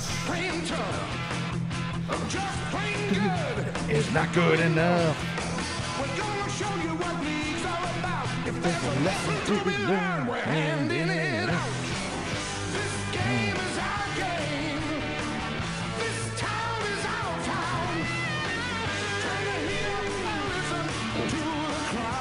Just plain tough. Just plain good. It's not good enough. We're gonna show you what league's all about. If There's a lesson to be learned, we're handing it out. This game is our game. This town is our town. Turn the heat up and listen to the crowd.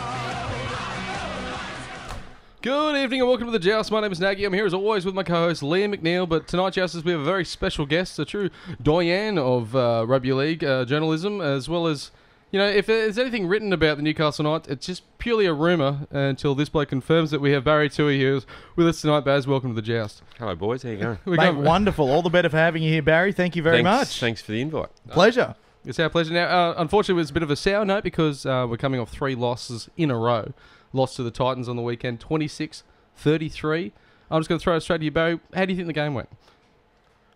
Good evening and welcome to the Joust. My name is Nagy. I'm here as always with my co-host Liam McNeil. But tonight, Jousters, we have a very special guest, a true doyen of rugby league journalism, as well as, you know, if there's anything written about the Newcastle Knights, it's just purely a rumour until this bloke confirms that we have Barry Toohey here with us tonight. Baz, welcome to the Joust. Hello, boys. How you going? Mate, wonderful. All the better for having you here, Barry. Thank you very much. Thanks for the invite. Pleasure. It's our pleasure. Now, unfortunately, it's a bit of a sour note because we're coming off 3 losses in a row. Lost to the Titans on the weekend, 26-33. I'm just going to throw it straight to you, Barry. How do you think the game went?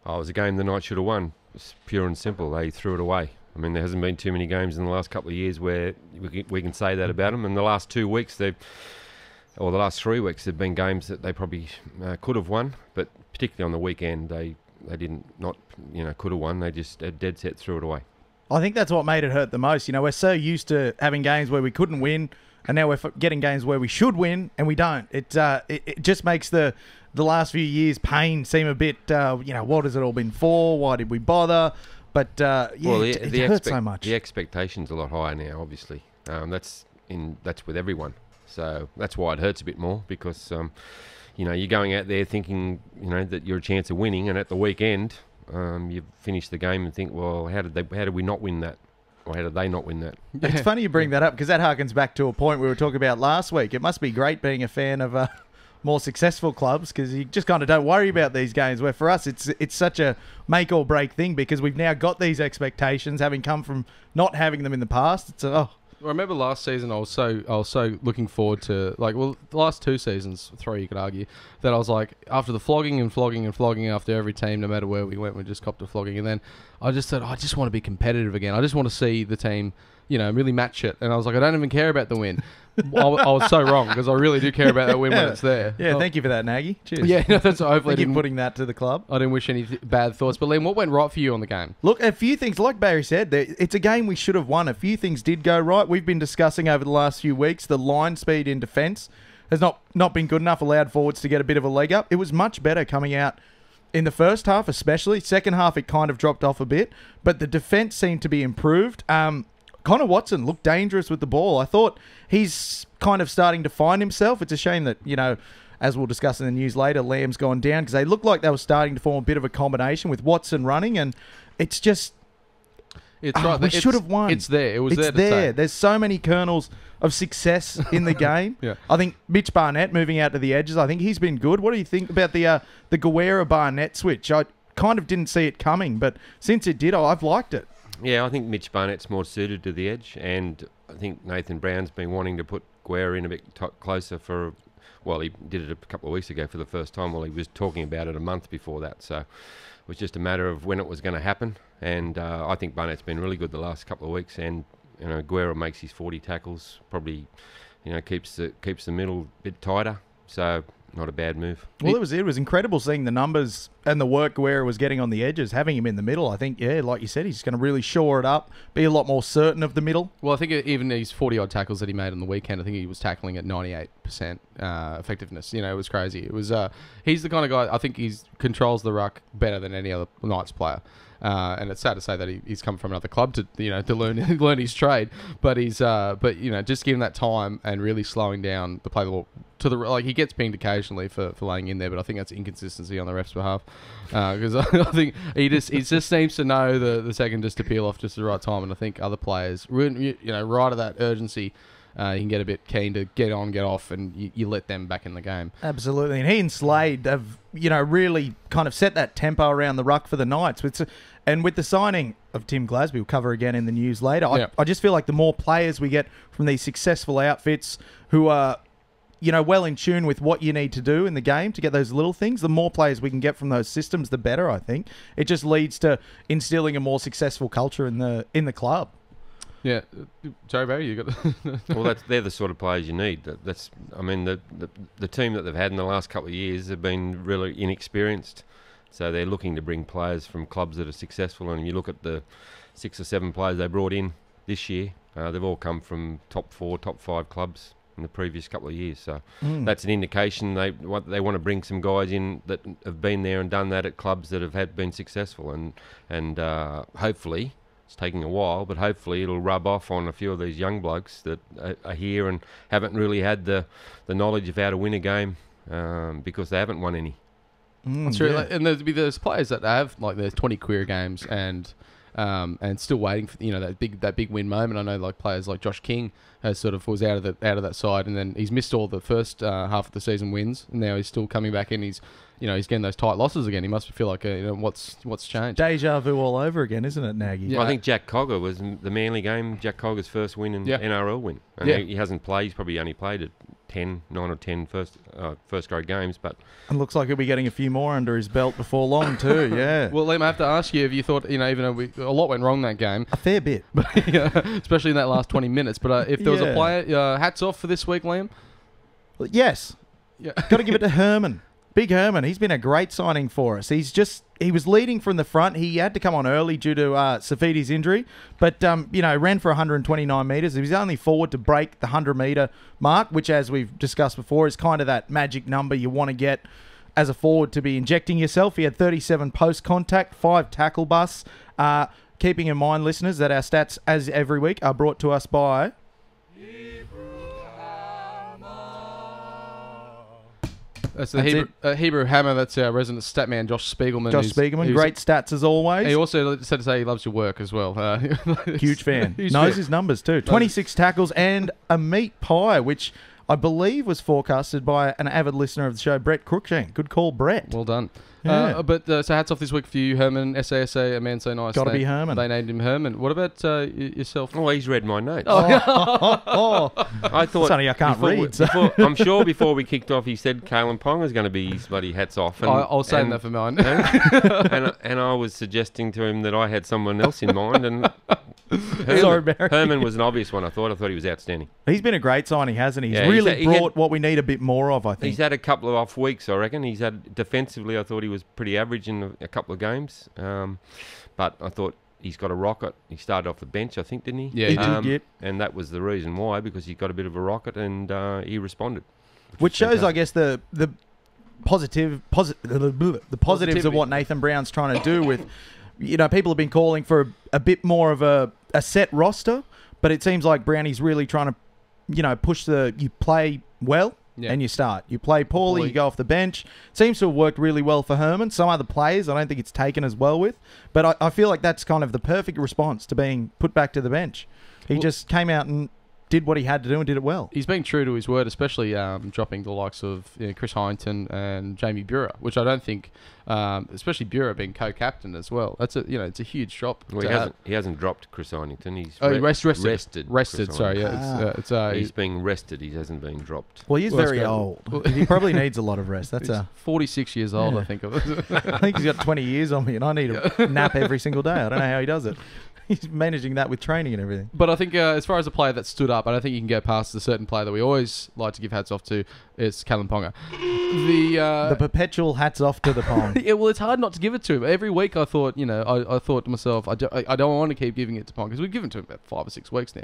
Oh, it was a game the Knights should have won. It's pure and simple. They threw it away. I mean, there hasn't been too many games in the last couple of years where we can say that about them. And the last 2 weeks, the last 3 weeks, there've been games that they probably could have won, but particularly on the weekend, they could have won. They just dead set threw it away. I think that's what made it hurt the most. You know, we're so used to having games where we couldn't win, and now we're getting games where we should win and we don't. It just makes the last few years' pain seem a bit, what has it all been for? Why did we bother? But, it hurts so much. The expectation's a lot higher now, obviously. That's with everyone. So that's why it hurts a bit more because, you're going out there thinking, that you're a chance of winning, and at the weekend, you finish the game and think, well, how did we not win that? Or how did they not win that? Yeah. It's funny you bring that up because that harkens back to a point we were talking about last week. It must be great being a fan of more successful clubs because you just kind of don't worry about these games, where for us it's such a make or break thing because we've now got these expectations having come from not having them in the past. I remember last season I was so looking forward to, the last 2 seasons, 3 you could argue, that I was like, after the flogging after every team, no matter where we went, we just copped a flogging, and then I just thought, I just want to be competitive again. I just want to see the team, really match it. And I was like, I don't even care about the win. I was so wrong because I really do care about that win when it's there. Yeah, thank you for that, Nagy. Cheers. Yeah, that's hopefully Thank you putting that to the club. I didn't wish any bad thoughts. But Liam, what went right for you on the game? Look, a few things, like Barry said, it's a game we should have won. A few things did go right. We've been discussing over the last few weeks the line speed in defence has not been good enough, allowed forwards to get a bit of a leg up. It was much better coming out in the first half, especially. Second half, it kind of dropped off a bit, but the defence seemed to be improved. Connor Watson looked dangerous with the ball. I thought he's kind of starting to find himself. It's a shame that, as we'll discuss in the news later, Lamb's gone down because they looked like they were starting to form a bit of a combination with Watson running, and it's just... we should have won. It's there. It's there. There's so many kernels of success in the game. Yeah. I think Mitch Barnett moving out to the edges, I think he's been good. What do you think about the Guerra-Barnett switch? I kind of didn't see it coming, but since it did, I've liked it. Yeah, I think Mitch Barnett's more suited to the edge, and I think Nathan Brown's been wanting to put Guerra in a bit closer for... Well, he did it a couple of weeks ago for the first time. Well, he was talking about it a month before that, so it was just a matter of when it was going to happen. And I think Barnett's been really good the last couple of weeks, and Guerra makes his 40 tackles, probably keeps the middle a bit tighter. So not a bad move. Well, it was incredible seeing the numbers and the work Guerra was getting on the edges, having him in the middle. I think, like you said, he's going to really shore it up, be a lot more certain of the middle. Well, I think even these 40-odd tackles that he made on the weekend, I think he was tackling at 98% effectiveness. It was crazy. It was he's the kind of guy, I think he controls the ruck better than any other Knights player. And it's sad to say that he's come from another club to learn his trade, but just giving that time and really slowing down the play the ball to the he gets pinged occasionally for laying in there, but I think that's inconsistency on the ref's behalf because I think he just seems to know the second just to peel off just at the right time, and I think other players right at that urgency. You can get a bit keen to get on, get off, and you let them back in the game. Absolutely. And he and Slade have, really kind of set that tempo around the ruck for the Knights. And with the signing of Tim Glasby, we'll cover again in the news later, I just feel like the more players we get from these successful outfits who are, well in tune with what you need to do in the game to get those little things, the more players we can get from those systems, the better, I think. It just leads to instilling a more successful culture in the club. Yeah, Joe Barry, you got. Well, they're the sort of players you need. The team that they've had in the last couple of years have been really inexperienced. So they're looking to bring players from clubs that are successful. And you look at the 6 or 7 players they brought in this year, they've all come from top 4, top 5 clubs in the previous couple of years. So that's an indication they want to bring some guys in that have been there and done that at clubs that have been successful. And hopefully, it's taking a while, but hopefully it'll rub off on a few of these young blokes that are here and haven't really had the knowledge of how to win a game because they haven't won any. That's true. Like, and there's players that have like there's 20 career games and still waiting for that big win moment. I know like players like Josh King has sort of was out of that side, and then he's missed all the first half of the season wins, and now he's still coming back in. He's getting those tight losses again. He must feel like what's changed. Deja vu all over again, isn't it, Nagy? Yeah. Well, I think Jack Cogger was the Manly game. Jack Cogger's first win in NRL win. And he hasn't played. He's probably only played at 9 or 10 first grade games, but and looks like he'll be getting a few more under his belt before long too. Yeah. Well, Liam, I have to ask you, have you thought, even though a lot went wrong that game, a fair bit, but, especially in that last 20 minutes. But if there was a player, hats off for this week, Liam. Well, yes. Yeah. Got to give it to Herman. Big Herman. He's been a great signing for us. He was leading from the front. He had to come on early due to Safidi's injury, but ran for 129 metres. He was the only forward to break the 100-metre mark, which, as we've discussed before, is kind of that magic number you want to get as a forward to be injecting yourself. He had 37 post-contact, 5 tackle busts. Keeping in mind, listeners, that our stats, as every week, are brought to us by... That's the Hebrew Hammer. That's our resident stat man, Josh Spiegelman. Great stats as always. He also said to say he loves your work as well. Huge fan. Knows his numbers too. 26 tackles and a meat pie, which I believe was forecasted by an avid listener of the show, Brett Cruikshank. Good call, Brett. Well done. Yeah. So hats off this week for you, Herman. SASA, a man so nice. Got to be Herman. They named him Herman. What about yourself? Oh, he's read my notes. Oh. I thought... Sonny, I can't read. I'm sure before we kicked off, he said Kalen Pong is going to be his bloody hats off. And, I'll save that for mine. and I was suggesting to him that I had someone else in mind, and... Sorry, Barry. Herman was an obvious one. I thought he was outstanding. He's been a great signing, hasn't he? He's brought what we need a bit more of, I think. He's had a couple of off weeks, I reckon. He's had defensively, I thought he was pretty average in a couple of games. But I thought he's got a rocket. He started off the bench, I think, didn't he? Yeah, he did. And that was the reason why, because he got a bit of a rocket and he responded. Which shows, I guess, the positives of what Nathan Brown's trying to do with... people have been calling for a bit more of a set roster, but it seems like Brownie's really trying to, push you play well and you start. You play poorly, you go off the bench. Seems to have worked really well for Herman. Some other players, I don't think it's taken as well with, but I feel like that's kind of the perfect response to being put back to the bench. He just came out and did what he had to do and did it well. He's been true to his word, especially dropping the likes of Chris Hyington and Jamie Buhrer, which I don't think, especially Buhrer being co-captain as well. That's it's a huge drop. Well, he hasn't dropped Chris Hyington. He's rested. Rested. Sorry, he's being rested. He hasn't been dropped. Well, he's very old. He probably needs a lot of rest. That's 46 years old, I think. I think he's got 20 years on me, and I need a nap every single day. I don't know how he does it. He's managing that with training and everything. But I think as far as a player that stood up, I don't think you can go past a certain player that we always like to give hats off to. It's Kalen Ponga. The perpetual hats off to the Pong. Yeah, well, it's hard not to give it to him. Every week I thought, I thought to myself, I don't want to keep giving it to Pong because we've given it to him about 5 or 6 weeks now.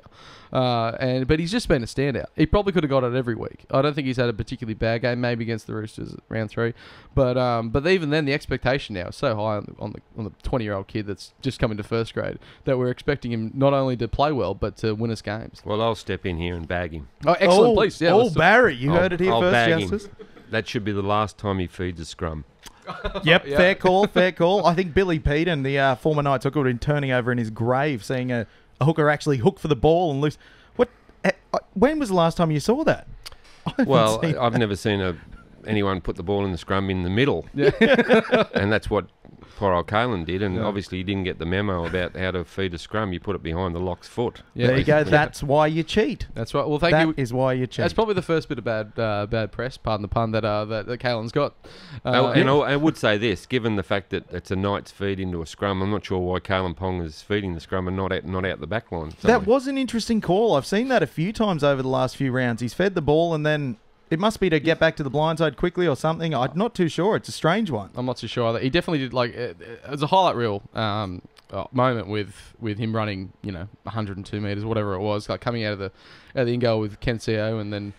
But he's just been a standout. He probably could have got it every week. I don't think he's had a particularly bad game, maybe against the Roosters at round 3. But even then, the expectation now is so high on the 20-year-old kid that's just come into first grade that we're expecting him not only to play well, but to win us games. Well, I'll step in here and bag him. Oh, excellent, please. Yeah, Barry, you heard it here I'll first, bag Justice. Him. That should be the last time he feeds a scrum. Yep, fair call. I think Billy Peden, the former Knights hooker, been turning over in his grave, seeing a hooker actually hook for the ball and lose. When was the last time you saw that? I've never seen anyone put the ball in the scrum in the middle. Yeah. And that's what poor old Kalen did, and obviously he didn't get the memo about how to feed a scrum. You put it behind the lock's foot. Yeah, there you go. That's why you cheat. That's right. Well, thank you. That is why you cheat. That's probably the first bit of bad press, pardon the pun, that Kalen's got. And I would say this, given the fact that it's a Knights feed into a scrum, I'm not sure why Kalen Pong is feeding the scrum and not out the back line. That was an interesting call. I've seen that a few times over the last few rounds. He's fed the ball and then It must be to get back to the blindside quickly or something. I'm not too sure. It's a strange one. I'm not too sure either. He definitely did, like, it was a highlight reel moment with him running, 102 metres, whatever it was, like coming out of the in goal with Kensio, and then,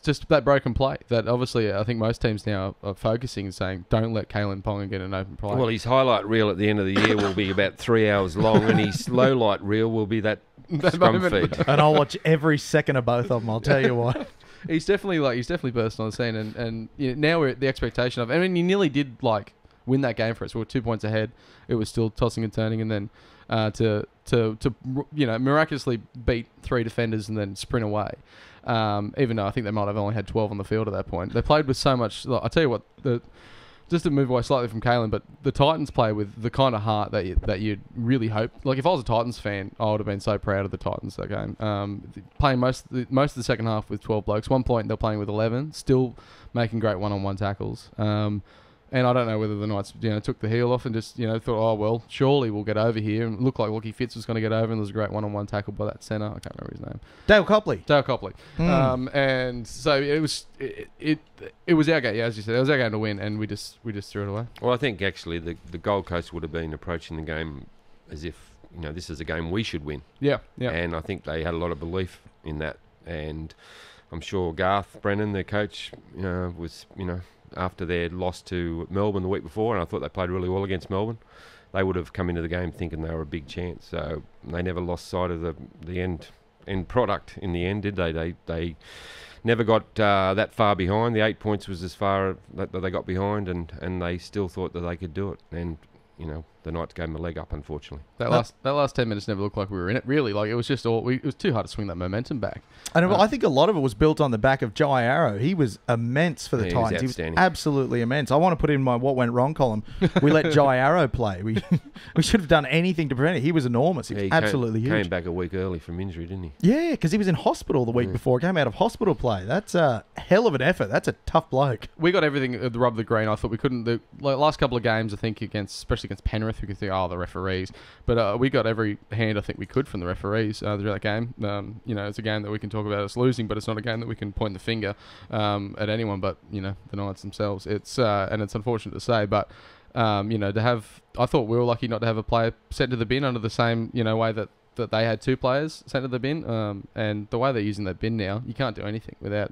just that broken play that obviously I think most teams now are focusing and saying, don't let Kalen Ponga get an open play. Well, his highlight reel at the end of the year will be about 3 hours long, and his low light reel will be that scrum moment. feed. And I'll watch every second of both of them, I'll tell you what. He's definitely burst on the scene, and now we're at the expectation of. I mean, he nearly did win that game for us. We were 2 points ahead. It was still tossing and turning, and then to miraculously beat 3 defenders and then sprint away. Even though I think they might have only had 12 on the field at that point, they played with so much. I tell you what, just to move away slightly from Kalen, but the Titans play with the kind of heart that you'd really hope. Like, if I was a Titans fan, I would have been so proud of the Titans that game. Playing most of the second half with 12 blokes. One point they're playing with 11, still making great one-on-one tackles. And I don't know whether the Knights, took the heel off and just, thought, oh, well, surely we'll get over here. And it looked like Lockie Fitz was going to get over, and there was a great one-on-one tackle by that centre. I can't remember his name. Dale Copley. And so it was our game, as you said. It was our game to win, and we just threw it away. Well, I think actually the Gold Coast would have been approaching the game as if, this is a game we should win. Yeah. And I think they had a lot of belief in that. And I'm sure Garth Brennan, their coach, was, after their loss to Melbourne the week before, and I thought they played really well against Melbourne, they would have come into the game thinking they were a big chance. So they never lost sight of the end product in the end, did they? They never got that far behind. The 8 points was as far that they got behind, and they still thought that they could do it. And the Knights gave them a leg up, unfortunately. That last 10 minutes never looked like we were in it, really. Like, it was just it was too hard to swing that momentum back. And I think a lot of it was built on the back of Jai Arrow. He was immense for the Titans. He was absolutely immense. I want to put in my what went wrong column. We let Jai Arrow play. We should have done anything to prevent it. He was enormous. He was absolutely huge. Came back a week early from injury, didn't he? Yeah, because he was in hospital the week before. Came out of hospital play. That's a hell of an effort. That's a tough bloke. We got everything at the rub of the green. I thought we couldn't. The last couple of games, I think, especially against Penrith, we could think, the referees. But we got every hand I think we could from the referees through that game. It's a game that we can talk about us losing, but it's not a game that we can point the finger at anyone but the Knights themselves. It's and it's unfortunate to say, but to have, I thought we were lucky not to have a player sent to the bin under the same way that they had 2 players sent to the bin, and the way they're using that bin now, you can't do anything without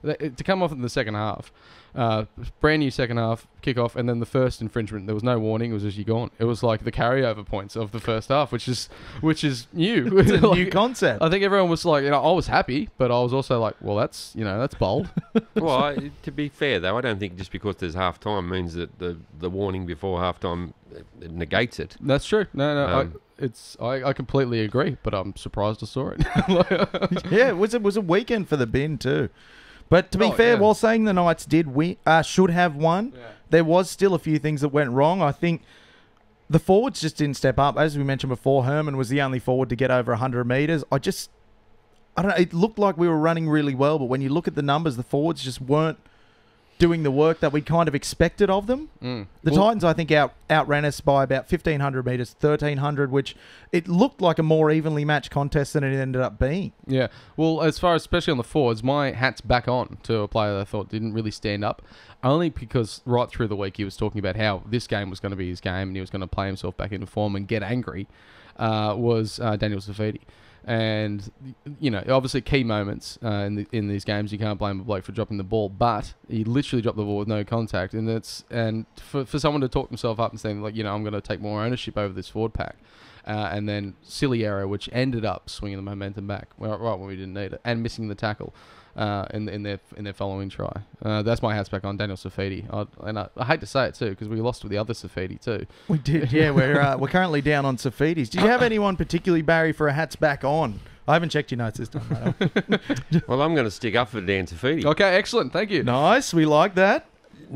to come off in the second half. Brand new second half kick-off, and then the first infringement, there was no warning. It was just, you're gone. It was like the carryover points of the first half, which is new. It's a new concept. I think everyone was like, I was happy, but I was also like, well, that's bold. Well, to be fair though, I don't think just because there's half time means that the warning before half time negates it. That's true. No. I completely agree, but I'm surprised I saw it. Yeah, it was a weekend for the bin too. But to be fair, while saying the Knights did win, should have won, there was still a few things that went wrong. I think the forwards just didn't step up. As we mentioned before, Herman was the only forward to get over 100 metres. I don't know, it looked like we were running really well, but when you look at the numbers, the forwards just weren't doing the work that we kind of expected of them. The Titans, I think, outran us by about 1,500 metres, 1,300, which it looked like a more evenly matched contest than it ended up being. Yeah. Well, as far as, especially on the forwards, my hat's back on to a player that I thought didn't really stand up, only because right through the week he was talking about how this game was going to be his game and he was going to play himself back into form and get angry, was Daniel Safidi. And obviously key moments in these games, you can't blame a bloke for dropping the ball, but he literally dropped the ball with no contact, and for someone to talk himself up and saying I'm going to take more ownership over this forward pack, and then silly error which ended up swinging the momentum back right when we didn't need it, and missing the tackle in their following try. That's my hats back on Daniel Safidi. I hate to say it too, because we lost with the other Safidi too. We did, yeah. We're currently down on Safidi's. Did you have anyone particularly, Barry, for a hats back on? I haven't checked your notes this time, mate. Well, I'm going to stick up for Dan Safidi. Okay, excellent. Thank you. Nice. We like that.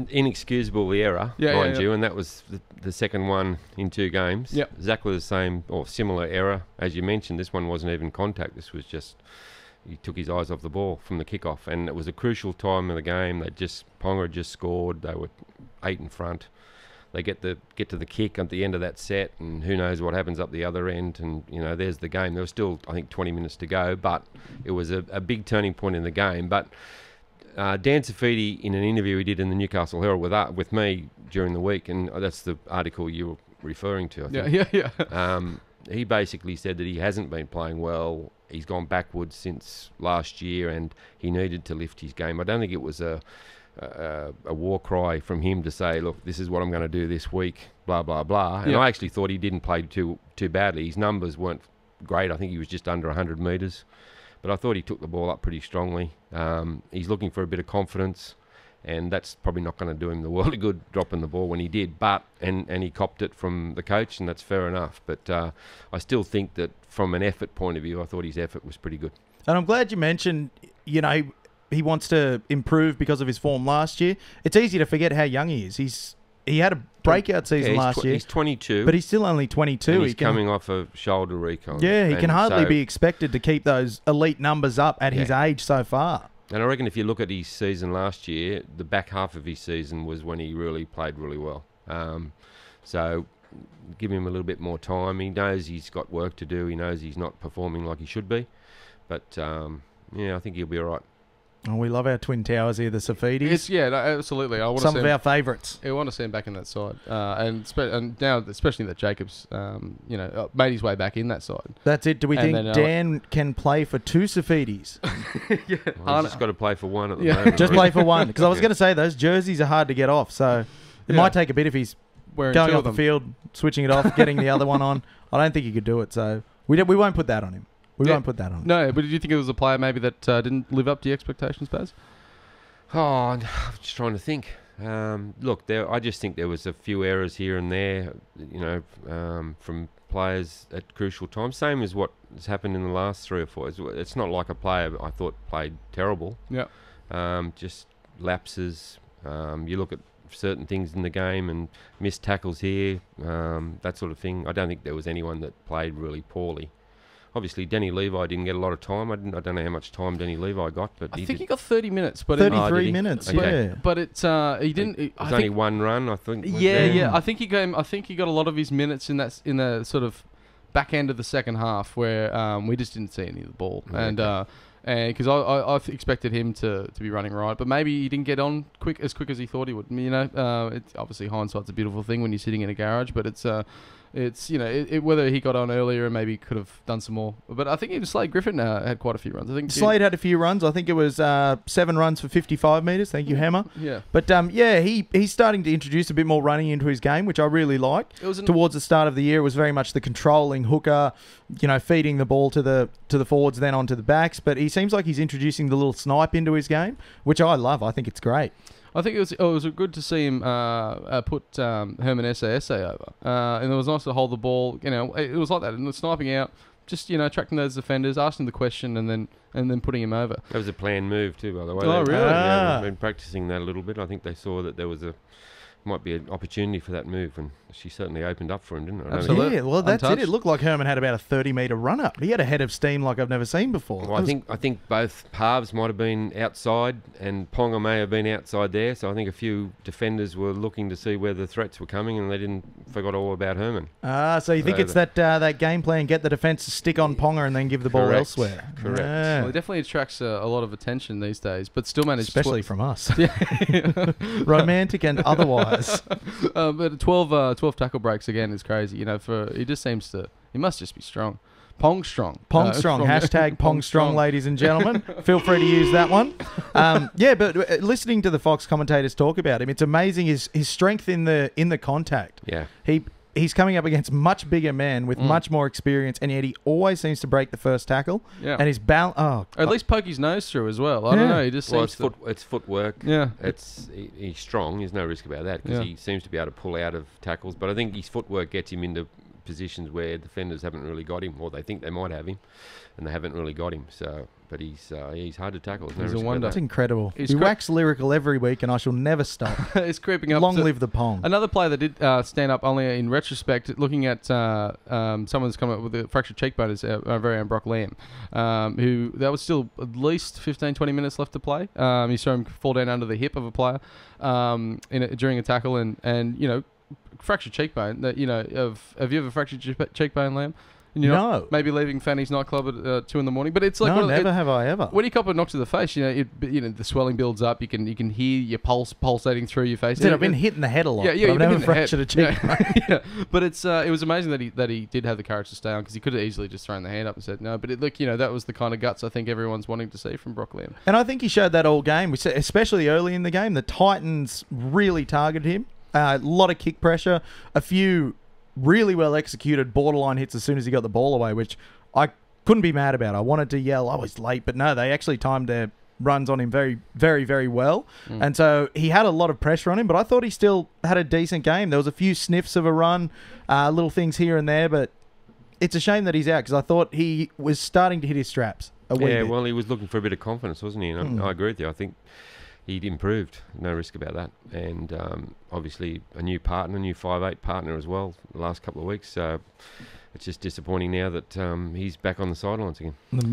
Inexcusable error, mind you, and that was the second one in 2 games. Yep. Exactly the same or similar error. As you mentioned, this one wasn't even contact. This was just... he took his eyes off the ball from the kickoff, and it was a crucial time of the game. Ponga had just scored. They were 8 in front. They get to the kick at the end of that set, and who knows what happens up the other end. And there's the game. There was still, I think, 20 minutes to go, but it was a big turning point in the game. But Dan Safidi, in an interview he did in the Newcastle Herald with me during the week, and that's the article you were referring to, I think. Yeah. He basically said that he hasn't been playing well. He's gone backwards since last year, and he needed to lift his game. I don't think it was a war cry from him to say, look, this is what I'm going to do this week, blah, blah, blah. And I actually thought he didn't play too badly. His numbers weren't great. I think he was just under 100 metres. But I thought he took the ball up pretty strongly. He's looking for a bit of confidence, and that's probably not going to do him the world of good dropping the ball when he did. But and he copped it from the coach, and that's fair enough. But I still think that from an effort point of view, I thought his effort was pretty good. And I'm glad you mentioned, you know, he wants to improve because of his form last year. It's easy to forget how young he is. He had a breakout season last year. He's 22. But he's still only 22. And he's coming off a shoulder recon. Yeah, he And can hardly so- be expected to keep those elite numbers up at his age so far. And I reckon if you look at his season last year, the back half of his season was when he really played really well. So give him a little bit more time. He knows he's got work to do. He knows he's not performing like he should be. But, I think he'll be all right. Oh, we love our twin towers here, the Safidis. Absolutely. I want Some to of see him, our favourites. I want to see him back in that side, and now especially that Jacobs, made his way back in that side. That's it. Do we And think then, Dan can play for two Safidis? Well, he's just got to play for one at the moment. Just I play reckon. for one. Because I was going to say, those jerseys are hard to get off. So it might take a bit if he's Wearing going two off of the them. field, switching it off, getting the other one on. I don't think he could do it. So we won't put that on him. We won't put that on him. No, but did you think it was a player maybe that didn't live up to your expectations, Baz? Oh, I'm just trying to think. Look, I just think there was a few errors here and there, from players at crucial times. Same as what has happened in the last 3 or 4. It's not like a player I thought played terrible. Yeah. Just lapses. You look at certain things in the game and missed tackles here, that sort of thing. I don't think there was anyone that played really poorly. Obviously, Denny Levi didn't get a lot of time. I don't know how much time Denny Levi got, but I think he got 30 minutes, but 33 he? minutes, Okay. yeah. But it's he didn't. It was only one run, I think. was Yeah, there. yeah. I think he got a lot of his minutes in the sort of back end of the second half where we just didn't see any of the ball, and because I expected him to be running right, but maybe he didn't get on as quick as he thought he would. It's obviously hindsight's a beautiful thing when you're sitting in a garage, but it's whether he got on earlier and maybe could have done some more. But I think even Slade Griffin had quite a few runs. I think Slade had a few runs. I think it was 7 runs for 55 metres. Thank you, Hammer. Yeah. But he's starting to introduce a bit more running into his game, which I really like. Towards the start of the year, it was very much the controlling hooker, feeding the ball to the forwards, then onto the backs. But he seems like he's introducing the little snipe into his game, which I love. I think it's great. I think it was good to see him put Herman Esse over, and it was nice to hold the ball. It was like that, and sniping out, just tracking those defenders, asking the question, and then putting him over. That was a planned move too, by the way. Oh, really? Yeah, they've been practicing that a little bit. I think they saw that there might be an opportunity for that move, and she certainly opened up for him, didn't it? Absolutely. Yeah, well, that's Untouched. it. It looked like Herman had about a 30-metre run-up. He had a head of steam like I've never seen before. Well, I think both halves might have been outside, and Ponga may have been outside there. So I think a few defenders were looking to see where the threats were coming, and they forgot all about Herman. So you think it's that game plan, get the defence to stick on Ponga and then give the ball Correct. elsewhere. Correct. Yeah. Well, it definitely attracts a lot of attention these days, but still managed Especially from us. Yeah. Romantic and otherwise. But 12 tackle breaks again is crazy. He just seems to. He must just be strong. Pong strong. Pong strong. Hashtag Pong strong, ladies and gentlemen. Feel free to use that one. But listening to the Fox commentators talk about him, it's amazing his strength in the contact. Yeah. He's coming up against much bigger men with much more experience, and yet he always seems to break the first tackle. Yeah. And his balance. Or at least poke his nose through as well. I don't know. He just seems it's footwork. Yeah. He's strong. There's no risk about that because he seems to be able to pull out of tackles. But I think his footwork gets him into positions where defenders haven't really got him, or they think they might have him, and they haven't really got him. So, but he's hard to tackle. He's a wonder. That's incredible. He's He wax lyrical every week, and I shall never stop. It's creeping up. Long live the Pong. Another player that did stand up only in retrospect, looking at someone's come up with a fractured cheekbone, is our very own Brock Lamb, who there was still at least 15, 20 minutes left to play. You saw him fall down under the hip of a player during a tackle, and fractured cheekbone. Have you ever fractured your cheekbone, Lamb? And you're No. not maybe leaving Fanny's nightclub at 2 a.m. But it's like No, one of the- never have I ever. when you cop a knock to the face, the swelling builds up. You can hear your pulse pulsating through your face. Said I've been hit in the head a lot. Yeah, but you've I've been never hitting the head. fractured a cheek. Yeah. But it was amazing that he did have the courage to stay on, because he could have easily just thrown the hand up and said no. But that was the kind of guts I think everyone's wanting to see from Brock Liam. And I think he showed that all game, especially early in the game. The Titans really targeted him. A lot of kick pressure, a few really well executed borderline hits as soon as he got the ball away, which I couldn't be mad about. I wanted to yell, "Oh, he's late," but no, they actually timed their runs on him very, very, very well. And so he had a lot of pressure on him, but I thought he still had a decent game. There was a few sniffs of a run, little things here and there, but it's a shame that he's out, because I thought he was starting to hit his straps a wee bit. Well, he was looking for a bit of confidence, wasn't he? And I agree with you. I think he'd improved. No risk about that. And obviously a new partner, new 5'8" partner as well the last couple of weeks. So it's just disappointing now that he's back on the sidelines again. The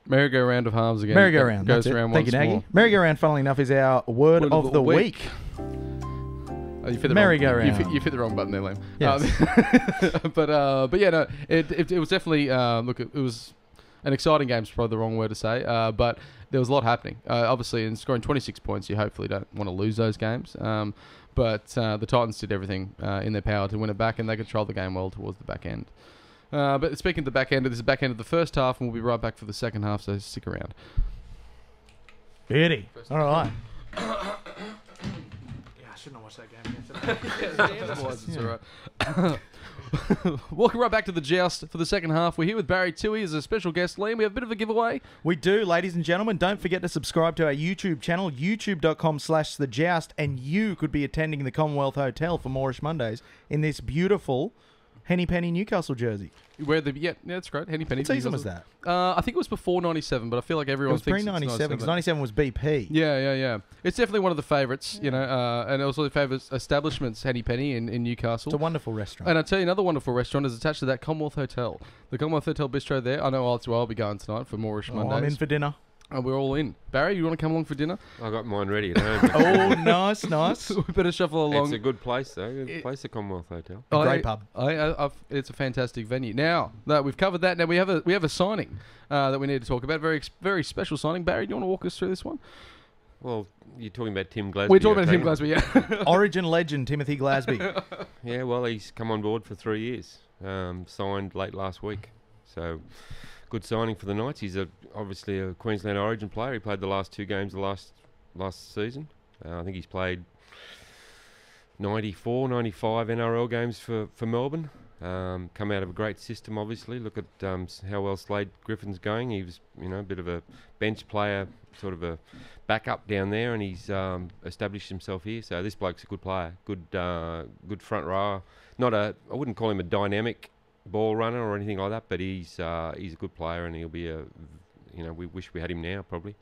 Merry-go-round of harms again. merry-go-round. Goes That's it. around Thank you, once Nagy. more. Merry-go-round, funnily enough, is our word of the week. Oh, you fit the Merry-go-round. You fit the wrong button there, Liam. Yes. But yeah, no, it was definitely it was an exciting game. Is probably the wrong word to say. But there was a lot happening. Obviously, in scoring 26 points, you hopefully don't want to lose those games. But the Titans did everything in their power to win it back, and they controlled the game well towards the back end. But speaking of the back end, this is the back end of the first half, and we'll be right back for the second half, so stick around. Beauty. All right. Yeah, I shouldn't have watched that game. It's all right. Welcome right back to the Joust for the second half. We're here with Barry Toohey as a special guest. Liam, we have a bit of a giveaway. We do, ladies and gentlemen. Don't forget to subscribe to our YouTube channel, youtube.com/thejoust, and you could be attending the Commonwealth Hotel for Moorish Mondays in this beautiful Henny Penny Newcastle jersey. Where that's great. Henny Penny. What season was that? I think it was before 97, but I feel like It everyone was thinks pre-97, it's because 97 was BP. Yeah. It's definitely one of the favourites, and also the favourite establishments, Henny Penny in Newcastle. It's a wonderful restaurant. And I'll tell you, another wonderful restaurant is attached to that Commonwealth Hotel. The Commonwealth Hotel Bistro there. I know I'll be going tonight for Moorish Mondays. I'm in for dinner. We're all in. Barry, you want to come along for dinner? I got mine ready at home. Oh, nice. We better shuffle along. It's a good place, though. Good place, the Commonwealth Hotel. A great pub. It's a fantastic venue. Now that we've covered that, now we have a signing that we need to talk about. Very very special signing. Barry, do you want to walk us through this one? Well, you're talking about Tim Glasby. We're talking I about Tim take it. Glasby, yeah. Origin legend Timothy Glasby. Yeah, well, he's come on board for 3 years. Signed late last week. So, good signing for the Knights. He's obviously a Queensland Origin player. He played the last 2 games of last season. I think he's played 95 NRL games for Melbourne. Come out of a great system, obviously. Look at how well Slade Griffin's going. He was, a bit of a bench player, sort of a backup down there, and he's established himself here. So this bloke's a good player, good front rower. I wouldn't call him a dynamic ball runner or anything like that, but he's a good player, and he'll be we wish we had him now probably.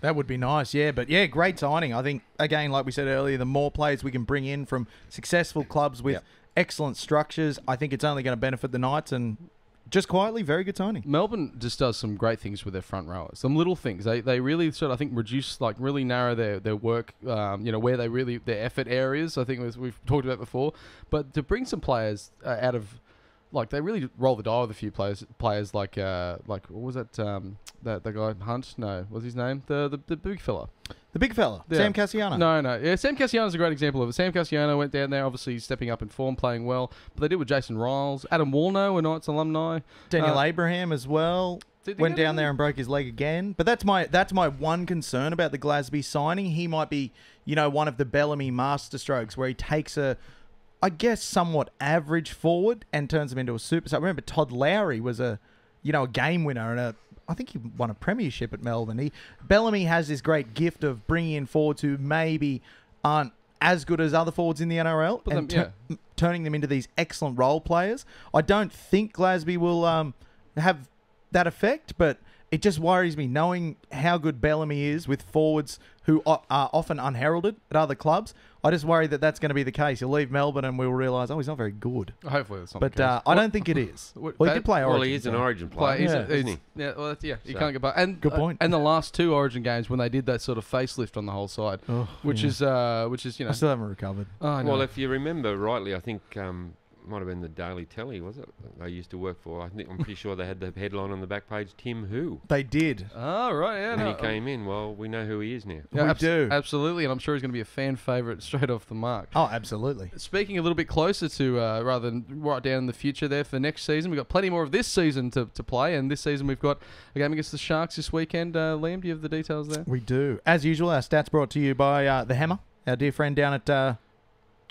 That would be nice, yeah. But yeah, great signing. I think, again, like we said earlier, the more players we can bring in from successful clubs with excellent structures, I think it's only going to benefit the Knights. And just quietly, very good signing. Melbourne just does some great things with their front rowers. Some little things. They really sort of, I think, reduce, really narrow their work, where they really, their effort areas, I think we've talked about before. But to bring some players out of, they really roll the dial with a few players like what was that, the guy, Hunt? No, what's his name? The big fella. The big fella, Yeah. Sam Cassiano. No. Yeah, Sam Cassiano's a great example of it. Sam Cassiano went down there, obviously stepping up in form, playing well. But they did with Jason Riles. Adam Warno, a Knights alumni. Daniel Abraham as well. Went down there and broke his leg again. But that's my one concern about the Glasby signing. He might be, one of the Bellamy masterstrokes where he takes a, I guess, somewhat average forward and turns him into a superstar. Remember, Todd Lowry was a game winner, and I think he won a premiership at Melbourne. Bellamy has this great gift of bringing in forwards who maybe aren't as good as other forwards in the NRL and turning them into these excellent role players. I don't think Glasby will have that effect, but it just worries me knowing how good Bellamy is with forwards who are often unheralded at other clubs. I just worry that that's going to be the case. He'll leave Melbourne and we'll realise, he's not very good. Hopefully that's not but the case. I don't think it is. Well, he did play Origin. Well, he is an Origin player, isn't he? Yeah, well, you can't get by. And Good point. And the last 2 Origin games when they did that sort of facelift on the whole side, which is I still haven't recovered. Oh, no. Well, if you remember rightly, I think might have been the Daily Telly, was it? They used to work for. I'm pretty sure they had the headline on the back page, Tim Who. They did. Oh, right, yeah. When he came in, well, we know who he is now. Yeah, We do. Absolutely, and I'm sure he's going to be a fan favourite straight off the mark. Oh, absolutely. Speaking a little bit closer to, rather than right down in the future there for next season, we've got plenty more of this season to play, and this season we've got a game against the Sharks this weekend. Liam, do you have the details there? We do. As usual, our stats brought to you by the Hammer, our dear friend down at...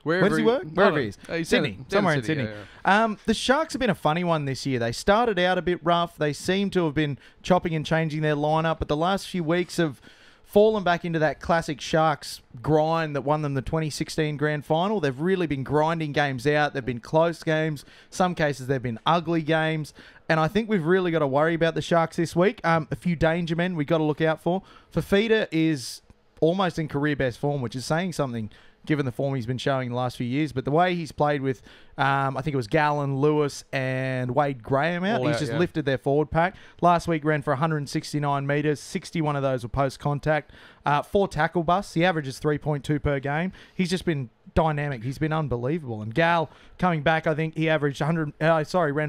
where does he work? Wherever he is. Sydney. Somewhere in Sydney. Yeah. The Sharks have been a funny one this year. They started out a bit rough. They seem to have been chopping and changing their lineup, but the last few weeks have fallen back into that classic Sharks grind that won them the 2016 Grand Final. They've really been grinding games out. They've been close games. Some cases they've been ugly games. And I think we've really got to worry about the Sharks this week. A few danger men we've got to look out for. Fafita is almost in career best form, which is saying something given the form he's been showing in the last few years. But the way he's played with, I think it was Gallen, Lewis, and Wade Graham out, he's just lifted their forward pack. Last week ran for 169 metres. 61 of those were post-contact. 4 tackle busts. The average is 3.2 per game. He's just been dynamic. He's been unbelievable. And Gal, coming back, I think he averaged ran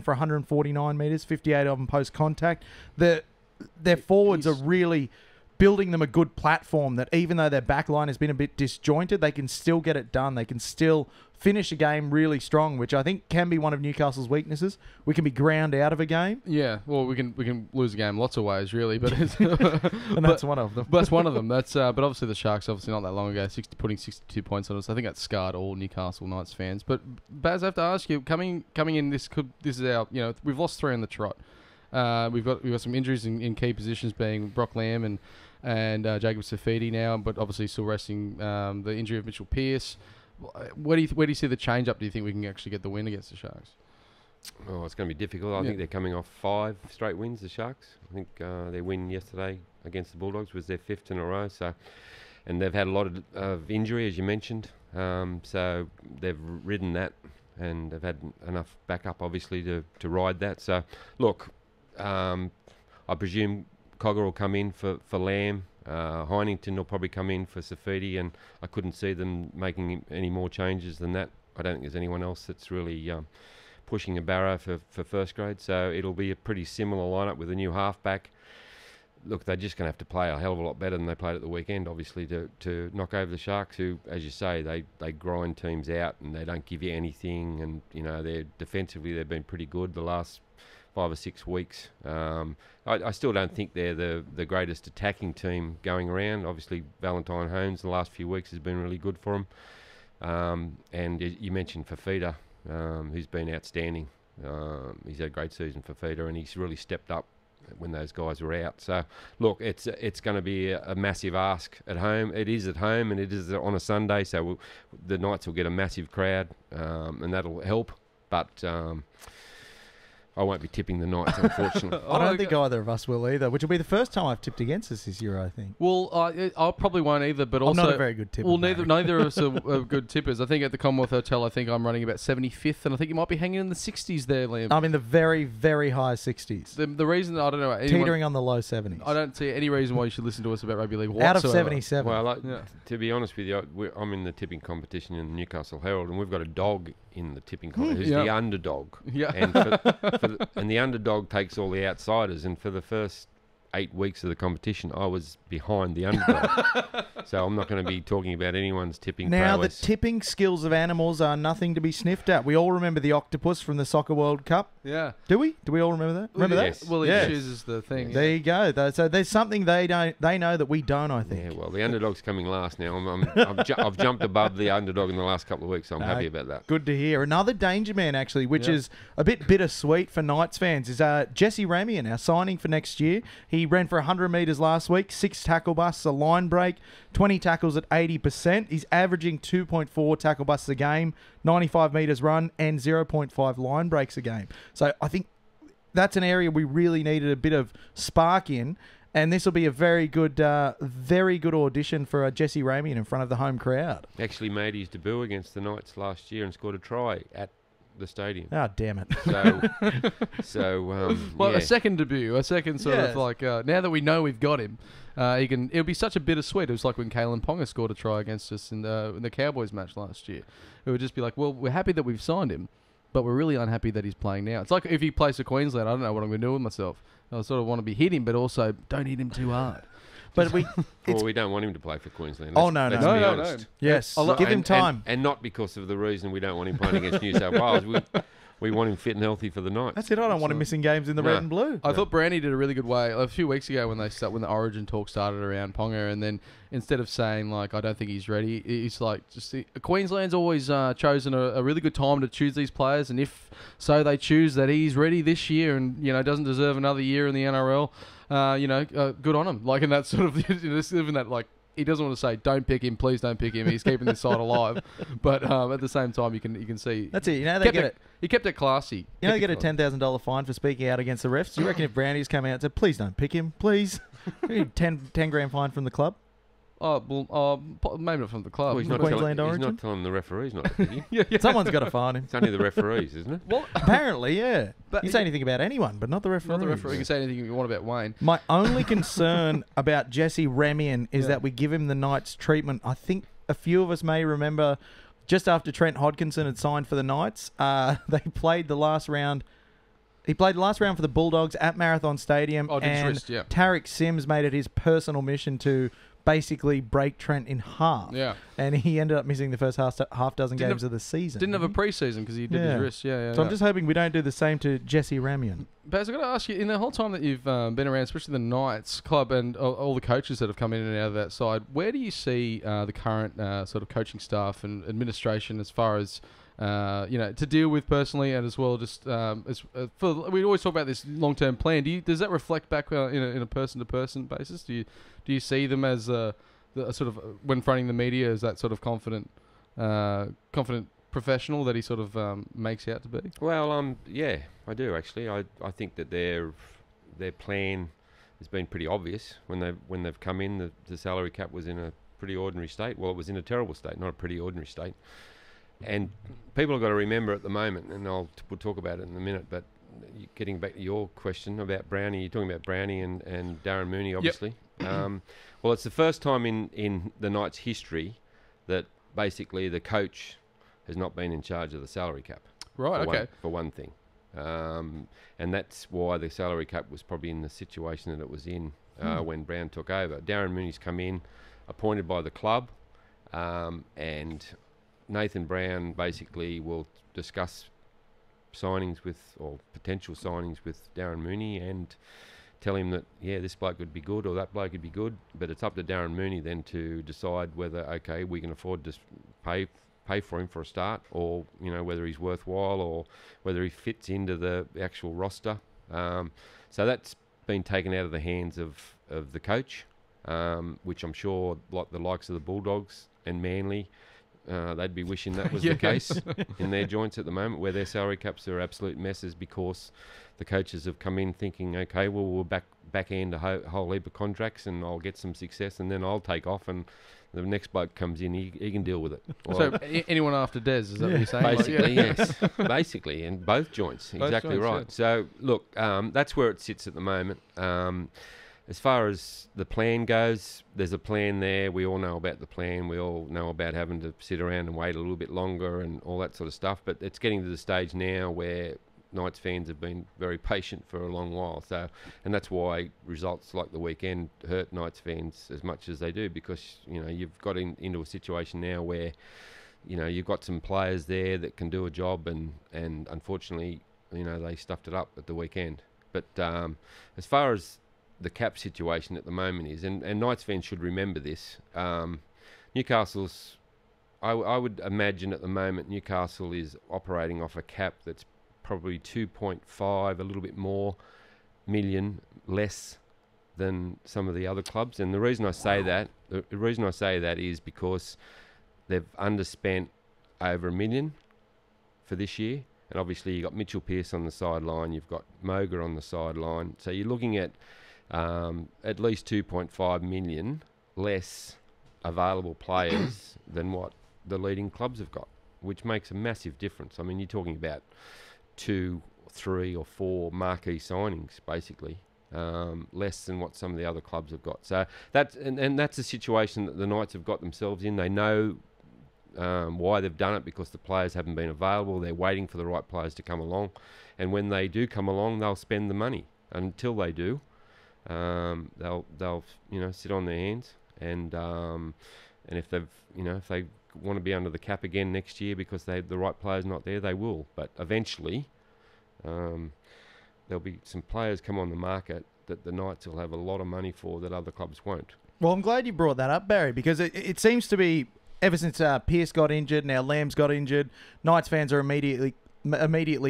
for 149 metres, 58 of them post-contact. Their forwards are really building them a good platform that even though their back line has been a bit disjointed, they can still get it done. They can still finish a game really strong, which I think can be one of Newcastle's weaknesses. We can be ground out of a game. Yeah, well, we can lose a game lots of ways, really, but it's and that's one of them. That's one of them. That's but obviously the Sharks, obviously not that long ago, putting 62 points on us. I think that scarred all Newcastle Knights fans. But Baz, I have to ask you, coming in, this is our, we've lost 3 on the trot. We've got some injuries in key positions, being Brock Lamb and Jacob Safidi now, but obviously still resting the injury of Mitchell Pearce. Where do you see the change up? Do you think we can actually get the win against the Sharks? Oh, it's going to be difficult. I think they're coming off 5 straight wins, the Sharks. I think their win yesterday against the Bulldogs was their 5th in a row. So, and they've had a lot of injury, as you mentioned. So they've ridden that, and they've had enough backup, obviously, to ride that. So, look, I presume Cogger will come in for Lamb. Heinington will probably come in for Safidi, and I couldn't see them making any more changes than that. I don't think there's anyone else that's really pushing a barrow for first grade, so it'll be a pretty similar lineup with a new halfback. Look, they're just going to have to play a hell of a lot better than they played at the weekend, obviously, to knock over the Sharks, who, as you say, they grind teams out and they don't give you anything, and they're defensively they've been pretty good the last 5 or 6 weeks. I still don't think they're the greatest attacking team going around. Obviously, Valentine Holmes the last few weeks has been really good for them. And you mentioned Fafita, who's been outstanding. He's had a great season for Fafita, and he's really stepped up when those guys were out. So, look, it's going to be a massive ask at home. It is at home, and it is on a Sunday, so the Knights will get a massive crowd, and that'll help. But I won't be tipping the Knights, unfortunately. I don't think either of us will either, which will be the first time I've tipped against us this year, I think. Well, I probably won't either, but also... I'm not a very good tipper. Well, neither of us are good tippers. I think at the Commonwealth Hotel, I think I'm running about 75th, and I think you might be hanging in the 60s there, Liam. I'm in the very, very high 60s. The reason, I don't know... Teetering on the low 70s. I don't see any reason why you should listen to us about rugby league Out whatsoever. of 77. Well, to be honest with you, I'm in the tipping competition in the Newcastle Herald, and we've got a dog in the tipping competition who's the underdog. Yeah. And, and the underdog takes all the outsiders, and for the first 8 weeks of the competition, I was behind the underdog. So I'm not going to be talking about anyone's tipping Now, prowess. the tipping skills of animals are nothing to be sniffed at. We all remember the octopus from the Soccer World Cup. Yeah. Do we? Do we all remember that? Remember Yes. that? Well, he Yes. chooses the thing. There you go. So there's something they know that we don't, I think. Yeah, well, the underdog's coming last now. I've jumped above the underdog in the last couple of weeks, so I'm happy about that. Good to hear. Another danger man, actually, which is a bit bittersweet for Knights fans, is Jesse Ramian, our signing for next year. He ran for 100 metres last week, 6 tackle busts, a line break, 20 tackles at 80%. He's averaging 2.4 tackle busts a game, 95 metres run, and 0.5 line breaks a game. So I think that's an area we really needed a bit of spark in, and this will be a very good audition for Jesse Ramian in front of the home crowd. Actually made his debut against the Knights last year and scored a try at the stadium. Oh, damn it. A second debut, a second sort of like, now that we know we've got him, it'll be such a bittersweet. It was like when Kalen Ponga scored a try against us in the Cowboys match last year. It would just be like, well, we're happy that we've signed him, but we're really unhappy that he's playing now. It's like if he plays for Queensland, I don't know what I'm going to do with myself. I sort of want to be hit him, but also don't hit him too hard. But we, Well, we don't want him to play for Queensland. Oh, no, let's no. be No, honest. yes, I'll- give him time. And not because of the reason we don't want him playing against New South Wales. We want him fit and healthy for the Knights. That's it. I don't want him missing games in the No. red and blue. I thought Brownie did a really good way a few weeks ago when the Origin talk started around Ponga, and then instead of saying like I don't think he's ready, he's like Queensland's always chosen a really good time to choose these players, and if so they choose that he's ready this year and doesn't deserve another year in the NRL, good on him. Like in that sort of even that like. He doesn't want to say, "Don't pick him, please don't pick him." He's keeping this side alive, but at the same time, you can see That's it. They get it. He kept it classy. They get a $10,000 fine for speaking out against the refs. Do you reckon if Brownie's come out and said, "Please don't pick him, please," 10 grand fine from the club? Oh well, maybe not from the club. Well, he's not Queensland telling, Origin? He's not telling the referees not to pick him. yeah. Someone's got to fine him. It's only the referees, isn't it? Well, Apparently, yeah. But You say anything about anyone, but not the referee. not the referee. You can say anything you want about Wayne. My only concern about Jesse Remian is that we give him the Knights treatment. I think a few of us may remember just after Trent Hodkinson had signed for the Knights, they played the last round. He played the last round for the Bulldogs at Marathon Stadium, Oh, did his and wrist, yeah. Tarek Sims made it his personal mission to basically break Trent in half. Yeah. And he ended up missing the first half dozen Didn't games have- of the season. Didn't have a pre-season because he did his wrist. Yeah. So I'm just hoping we don't do the same to Jesse Ramian. Baz, I've got to ask you, in the whole time that you've been around, especially the Knights club and all the coaches that have come in and out of that side, where do you see the current sort of coaching staff and administration as far as to deal with personally, and as well just we always talk about this long-term plan. Does that reflect back in a person-to-person basis? Do you see them as the sort of when fronting the media as that sort of confident professional that he sort of makes out to be? Well, yeah, I do actually. I think that their plan has been pretty obvious when they've come in. The salary cap was in a pretty ordinary state. Well, it was in a terrible state, not a pretty ordinary state. And people have got to remember at the moment, and we'll talk about it in a minute, but getting back to your question about Brownie, you're talking about Brownie and Darren Mooney, obviously. Well, it's the first time in the Knights' history that basically the coach has not been in charge of the salary cap. Right, okay. For one thing. And that's why the salary cap was probably in the situation that it was in when Brown took over. Darren Mooney's come in, appointed by the club, and Nathan Brown basically will discuss potential signings with Darren Mooney and tell him that, yeah, this bloke would be good or that bloke would be good, but it's up to Darren Mooney then to decide whether, okay, we can afford to pay for him for a start, or, whether he's worthwhile or whether he fits into the actual roster. So that's been taken out of the hands of the coach, which I'm sure like the likes of the Bulldogs and Manly, they'd be wishing that was the case in their joints at the moment, where their salary caps are absolute messes because the coaches have come in thinking, okay, well, we'll back end a whole heap of contracts and I'll get some success and then I'll take off, and the next bloke comes in, he can deal with it. Well, So anyone after Des, is that what you're saying? basically, yes. Basically, in both joints. Exactly joints, right. yeah. So, look, that's where it sits at the moment. As far as the plan goes, there's a plan there. We all know about the plan. We all know about having to sit around and wait a little bit longer and all that sort of stuff. But it's getting to the stage now where Knights fans have been very patient for a long while. So, and that's why results like the weekend hurt Knights fans as much as they do, because, you've got into a situation now where, you've got some players there that can do a job, and unfortunately, they stuffed it up at the weekend. But as far as the cap situation at the moment is, and Knights fans should remember this, Newcastle's, I would imagine at the moment Newcastle is operating off a cap that's probably 2.5, a little bit more, million less than some of the other clubs. And the reason I say that is because they've underspent over $1 million for this year. And obviously you've got Mitchell Pearce on the sideline, you've got Moga on the sideline. So you're looking at least 2.5 million less available players than what the leading clubs have got, which makes a massive difference. I mean, you're talking about 2, 3 or 4 marquee signings, basically, less than what some of the other clubs have got. So that's a situation that the Knights have got themselves in. They know why they've done it, because the players haven't been available. They're waiting for the right players to come along, and when they do come along, they'll spend the money. Until they do, they'll sit on their hands, and if they want to be under the cap again next year because the right player's not there, they will. But eventually, there'll be some players come on the market that the Knights will have a lot of money for that other clubs won't. Well, I'm glad you brought that up, Barry, because it seems to be, ever since Pearce got injured, now Lamb's got injured, Knights fans are immediately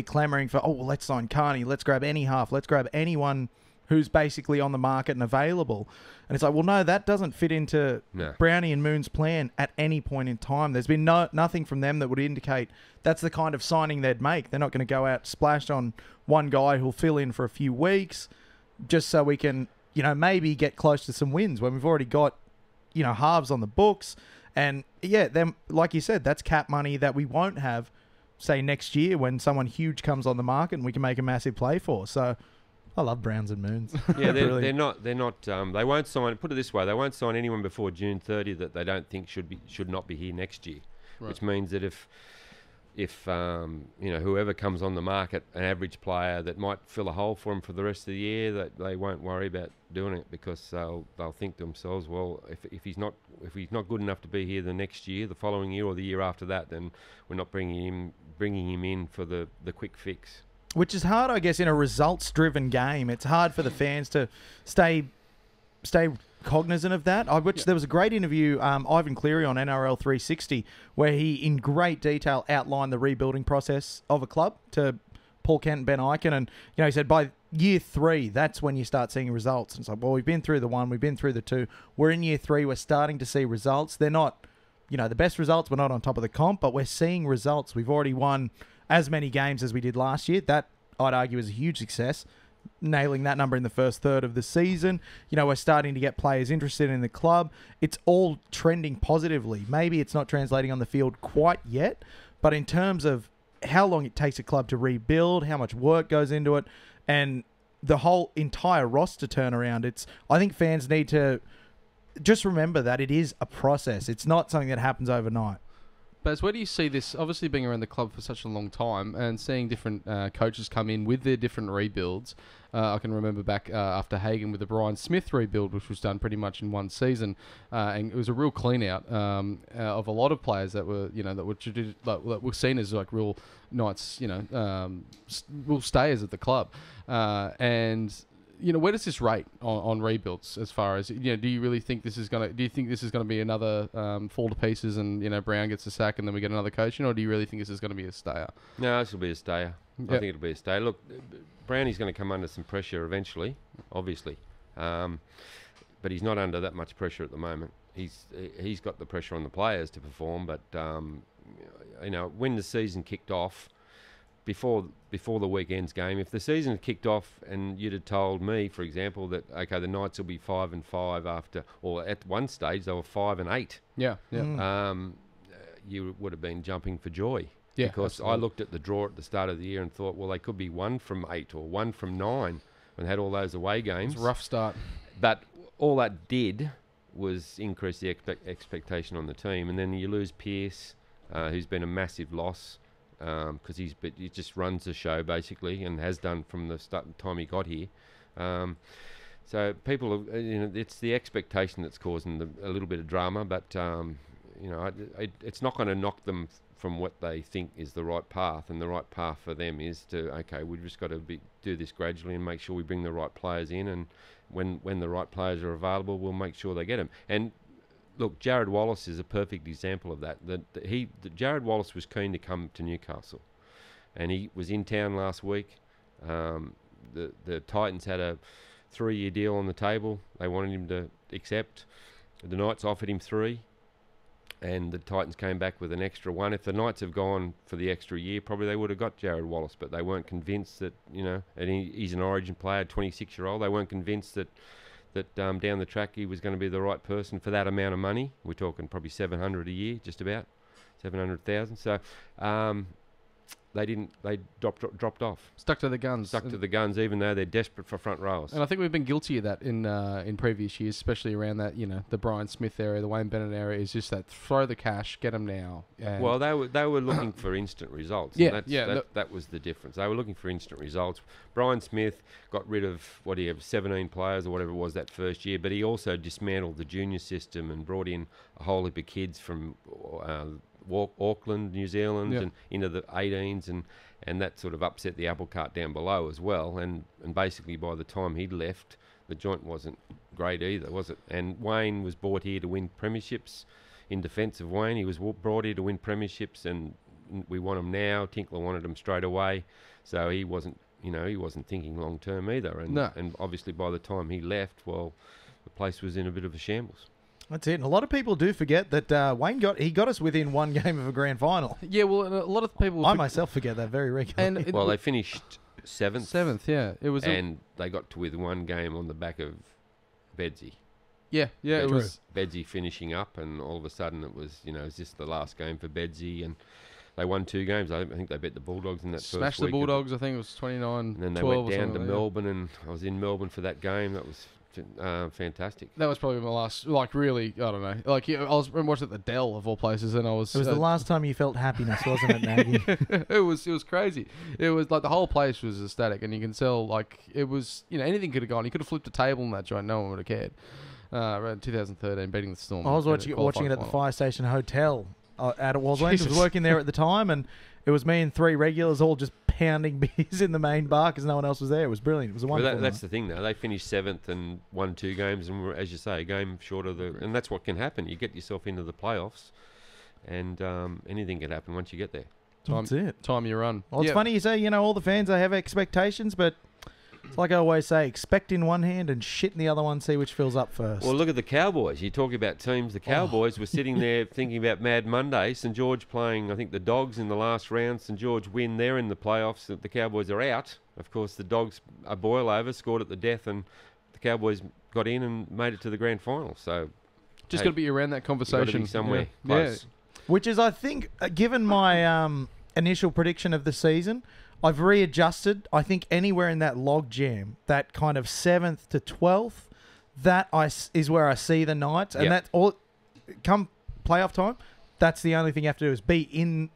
clamouring for, well, let's sign Carney, let's grab any half, let's grab anyone who's basically on the market and available. And it's like, well, no, that doesn't fit into Brownie and Moon's plan at any point in time. There's been nothing from them that would indicate that's the kind of signing they'd make. They're not going to go out splash on one guy who'll fill in for a few weeks just so we can, maybe get close to some wins when we've already got, halves on the books. And yeah, then, like you said, that's cap money that we won't have, say, next year when someone huge comes on the market and we can make a massive play for. So I love Browns and Moons. Yeah, they're not. They won't sign. Put it this way: they won't sign anyone before June 30 that they don't think should not be here next year. Right. Which means that if whoever comes on the market, an average player that might fill a hole for them for the rest of the year, that they won't worry about doing it, because they'll think to themselves, well, if he's not good enough to be here the next year, the following year, or the year after that, then we're not bringing him in for the quick fix. Which is hard, I guess, in a results-driven game. It's hard for the fans to stay cognizant of that. There was a great interview, Ivan Cleary on NRL 360, where he, in great detail, outlined the rebuilding process of a club to Paul Kent and Ben Eichen. And, he said by year 3, that's when you start seeing results. And it's like, well, we've been through the 1, we've been through the 2. We're in year 3, we're starting to see results. They're not, the best results. We're not on top of the comp, but we're seeing results. We've already won as many games as we did last year. That, I'd argue, is a huge success, nailing that number in the first third of the season. We're starting to get players interested in the club. It's all trending positively. Maybe it's not translating on the field quite yet, but in terms of how long it takes a club to rebuild, how much work goes into it, and the whole entire roster turnaround, I think fans need to just remember that it is a process. It's not something that happens overnight. Baz, where do you see this, obviously being around the club for such a long time and seeing different coaches come in with their different rebuilds? I can remember back after Hagan with the Brian Smith rebuild, which was done pretty much in one season, and it was a real clean out of a lot of players that were, that were seen as like real Knights, real stayers at the club, and where does this rate on rebuilds as far as, do you really think this is going to, do you think this is going to be another fall to pieces and, Brown gets a sack and then we get another coach in, or do you really think this is going to be a stayer? No, this will be a stayer. Yep. I think it'll be a stayer. Look, Brownie's going to come under some pressure eventually, obviously. But he's not under that much pressure at the moment. He's got the pressure on the players to perform, but, when the season kicked off, before the weekend's game, if the season had kicked off and you'd have told me, for example, that okay, the Knights will be 5-5 after, or at one stage they were 5-8. Yeah. You would have been jumping for joy. Yeah, because absolutely. I looked at the draw at the start of the year and thought, well, they could be 1 from 8 or 1 from 9, and had all those away games. It was a rough start. But all that did was increase the expectation on the team, and then you lose Pearce, who's been a massive loss. Because he just runs the show basically, and has done from the time he got here. So people, it's the expectation that's causing a little bit of drama. But it's not going to knock them from what they think is the right path. And the right path for them is we've just got to do this gradually and make sure we bring the right players in. And when the right players are available, we'll make sure they get them. And look, Jared Wallace is a perfect example of that. Jared Wallace was keen to come to Newcastle, and he was in town last week. The Titans had a 3-year deal on the table. They wanted him to accept. The Knights offered him 3, and the Titans came back with an extra 1. If the Knights have gone for the extra year, probably they would have got Jared Wallace, but they weren't convinced that, and he's an Origin player, 26-year-old. They weren't convinced that down the track he was going to be the right person for that amount of money. We're talking probably $700 a year, just about $700,000. So they dropped off. Stuck to the guns. Stuck to the guns, even though they're desperate for front rows. And I think we've been guilty of that in previous years, especially around that, the Brian Smith area, the Wayne Bennett area, is just that throw the cash, get them now. And Well, they were looking for instant results. Yeah, and that was the difference. They were looking for instant results. Brian Smith got rid of 17 players or whatever it was that first year, but he also dismantled the junior system and brought in a whole heap of kids from Auckland, New Zealand, and into the 18s, and that sort of upset the apple cart down below as well. And basically, by the time he'd left, the joint wasn't great either, was it? And Wayne was brought here to win premierships. In defence of Wayne, he was brought here to win premierships, and we want him now. Tinkler wanted him straight away, so he wasn't thinking long term either. And obviously, by the time he left, well, the place was in a bit of a shambles. That's it. And a lot of people do forget that Wayne got us within one game of a grand final. Yeah, well, a lot of people... I myself forget that very regularly. And Well, they finished seventh. Seventh, yeah. It was, and they got to within one game on the back of Bedsy. Yeah, it was. Bedsy finishing up, and all of a sudden it was, is this the last game for Bedsy? And they won 2 games. I think they bet the Bulldogs in that first week. Smashed the Bulldogs, I think it was 29-12. And then they went down to Melbourne, and I was in Melbourne for that game. That was fantastic. That was probably my last, really, I don't know. I was watching at the Dell of all places, and I was... It was the last time you felt happiness, wasn't it, Nagy? It was crazy. It was like the whole place was ecstatic, and you can tell, it was, anything could have gone. You could have flipped a table in that joint, no one would have cared. Around 2013, beating the Storm. I was watching it at the Fire Station Hotel at Wallsland. I was working there at the time, and it was me and 3 regulars all just pounding beers in the main bar because no one else was there. It was brilliant. It was a wonderful that's the thing, though. They finished 7th and won 2 games, and were, as you say, a game short of the... And that's what can happen. You get yourself into the playoffs, and anything can happen once you get there. That's it. Time you run. Well, it's funny you say, all the fans, they have expectations, but... It's like I always say, expect in one hand and shit in the other one, see which fills up first. Well, look at the Cowboys. You talk about teams. The Cowboys were sitting there thinking about Mad Monday. St George playing, I think, the Dogs in the last round. St George win. They're in the playoffs. The Cowboys are out. Of course, the Dogs a boil over, scored at the death, and the Cowboys got in and made it to the grand final. So just got to be around that conversation. Be somewhere close. Yeah. Which is, I think, given my initial prediction of the season... I've readjusted. I think anywhere in that log jam, that kind of 7th to 12th, is where I see the Knights. And that's all. Come playoff time, that's the only thing you have to do is be in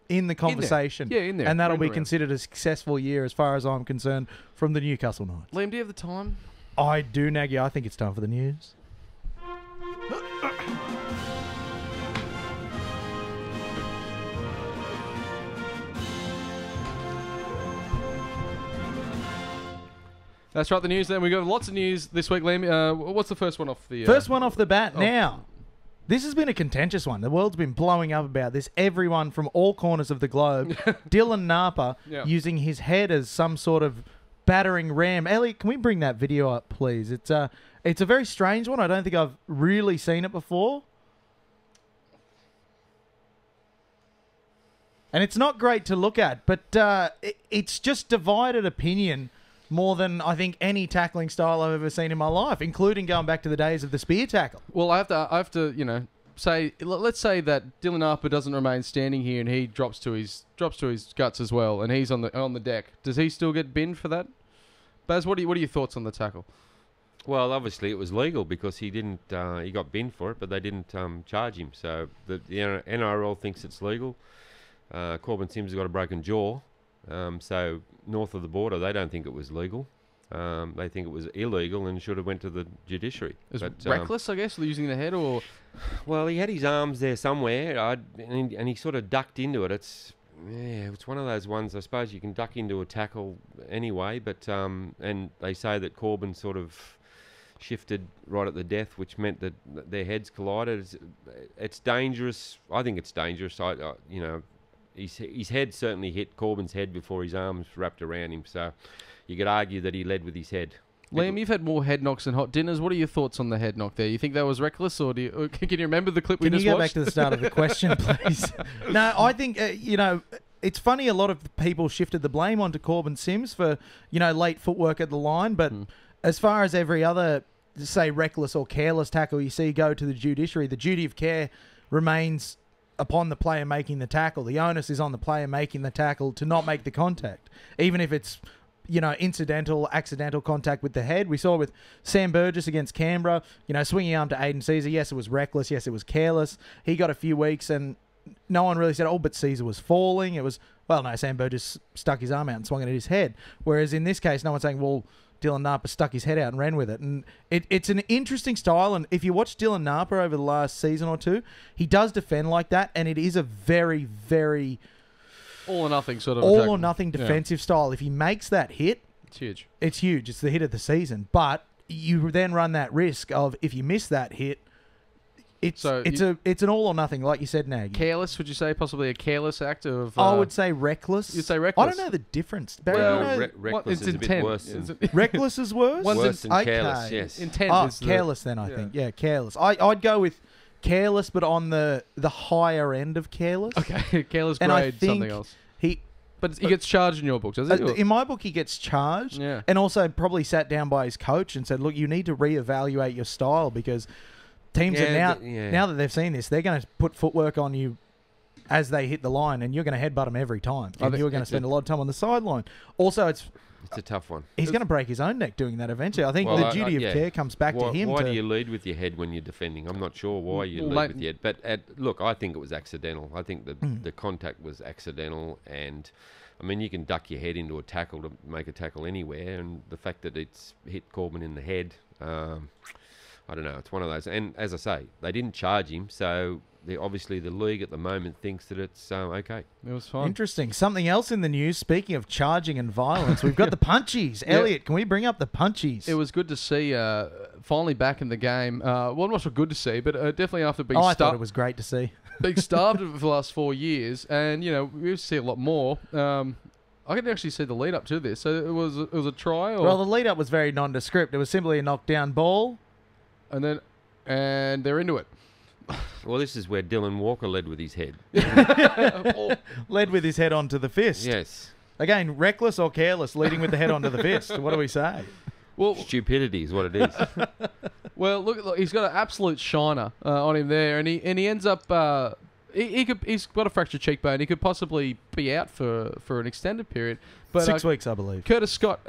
the conversation. In there. And that'll be considered a successful year as far as I'm concerned from the Newcastle Knights. Liam, do you have the time? I do, Nagy. I think it's time for the news. That's right, the news then. We've got lots of news this week, Liam. What's the first one off the... First one off the bat. Now, this has been a contentious one. The world's been blowing up about this. Everyone from all corners of the globe. Dylan Napa using his head as some sort of battering ram. Ellie, can we bring that video up, please? It's a very strange one. I don't think I've really seen it before. And it's not great to look at, but it's just divided opinion more than I think any tackling style I've ever seen in my life, including going back to the days of the spear tackle. Well, I have to, say, let's say that Dylan Harper doesn't remain standing here and he drops to his guts as well, and he's on the deck. Does he still get binned for that? Baz, what are your thoughts on the tackle? Well, obviously it was legal because he didn't. He got binned for it, but they didn't charge him. So the NRL thinks it's legal. Corbin Sims has got a broken jaw. So north of the border, they don't think it was legal. They think it was illegal and should have went to the judiciary. It's reckless, I guess, using the head, or... Well, he had his arms there somewhere, and he sort of ducked into it. It's one of those ones, I suppose you can duck into a tackle anyway, but and they say that Corbin sort of shifted right at the death, which meant that their heads collided. It's dangerous. I think it's dangerous. His head certainly hit Corbin's head before his arms wrapped around him. So you could argue that he led with his head. Liam, you've had more head knocks than hot dinners. What are your thoughts on the head knock there? You think that was reckless, or can you remember the clip we just watched? Can you go back to the start of the question, please? No, I think, it's funny a lot of people shifted the blame onto Corbin Sims for, late footwork at the line. But as far as every other, say, reckless or careless tackle you see go to the judiciary, the duty of care remains upon the player making the tackle. The onus is on the player making the tackle to not make the contact, even if it's incidental, accidental contact with the head. We saw with Sam Burgess against Canberra, swinging arm to Aiden Caesar. Yes, it was reckless. Yes, it was careless. He got a few weeks, and no one really said, but Caesar was falling. It was, no, Sam Burgess stuck his arm out and swung it at his head. Whereas in this case, no one's saying, Dylan Napa stuck his head out and ran with it. And it's an interesting style. And if you watch Dylan Napa over the last season or two, he does defend like that. And it is a very, very all or nothing sort of all attack. or nothing defensive style. If he makes that hit, it's huge. It's huge. It's the hit of the season. But you then run that risk of, if you miss that hit, it's an all or nothing, like you said, Nagy. Careless, would you say? Possibly a careless act of... I would say reckless. You'd say reckless? I don't know the difference. Barry, reckless is a bit worse than... Reckless is worse? Worse than careless, yes. Intent is careless then, I think. Yeah, careless. I'd go with careless, but on the higher end of careless. Okay, careless and grade, something else. But he gets charged in your book, does he? In my book, he gets charged. Yeah. And also probably sat down by his coach and said, look, you need to reevaluate your style, because teams are now that they've seen this, they're going to put footwork on you as they hit the line, and you're going to headbutt them every time. And you're going to spend a lot of time on the sideline. Also, it's a tough one. He's going to break his own neck doing that eventually. I think the duty of care comes back to him. Why do you lead with your head when you're defending? I'm not sure why you lead with your head. But look, I think it was accidental. I think the contact was accidental, and I mean, you can duck your head into a tackle to make a tackle anywhere, and the fact that it's hit Corbin in the head, I don't know. It's one of those. And as I say, they didn't charge him, so obviously the league at the moment thinks that it's okay. It was fine. Interesting. Something else in the news, speaking of charging and violence, we've got the punchies. Elliot, can we bring up the punchies? It was good to see finally back in the game. Well, not so good to see, but definitely after being I thought it was great to see. Being starved for the last 4 years, and we used to see a lot more. I could actually see the lead up to this. So it was a try. Or? Well, the lead up was very nondescript. It was simply a knockdown ball, and they're into it. Well, this is where Dylan Walker led with his head. Led with his head onto the fist. Yes. Again, reckless or careless, leading with the head onto the fist. What do we say? Well, stupidity is what it is. Well, look, he's got an absolute shiner on him there, and he ends up. He's got a fractured cheekbone. He could possibly be out for an extended period. But 6 weeks, I believe. Curtis Scott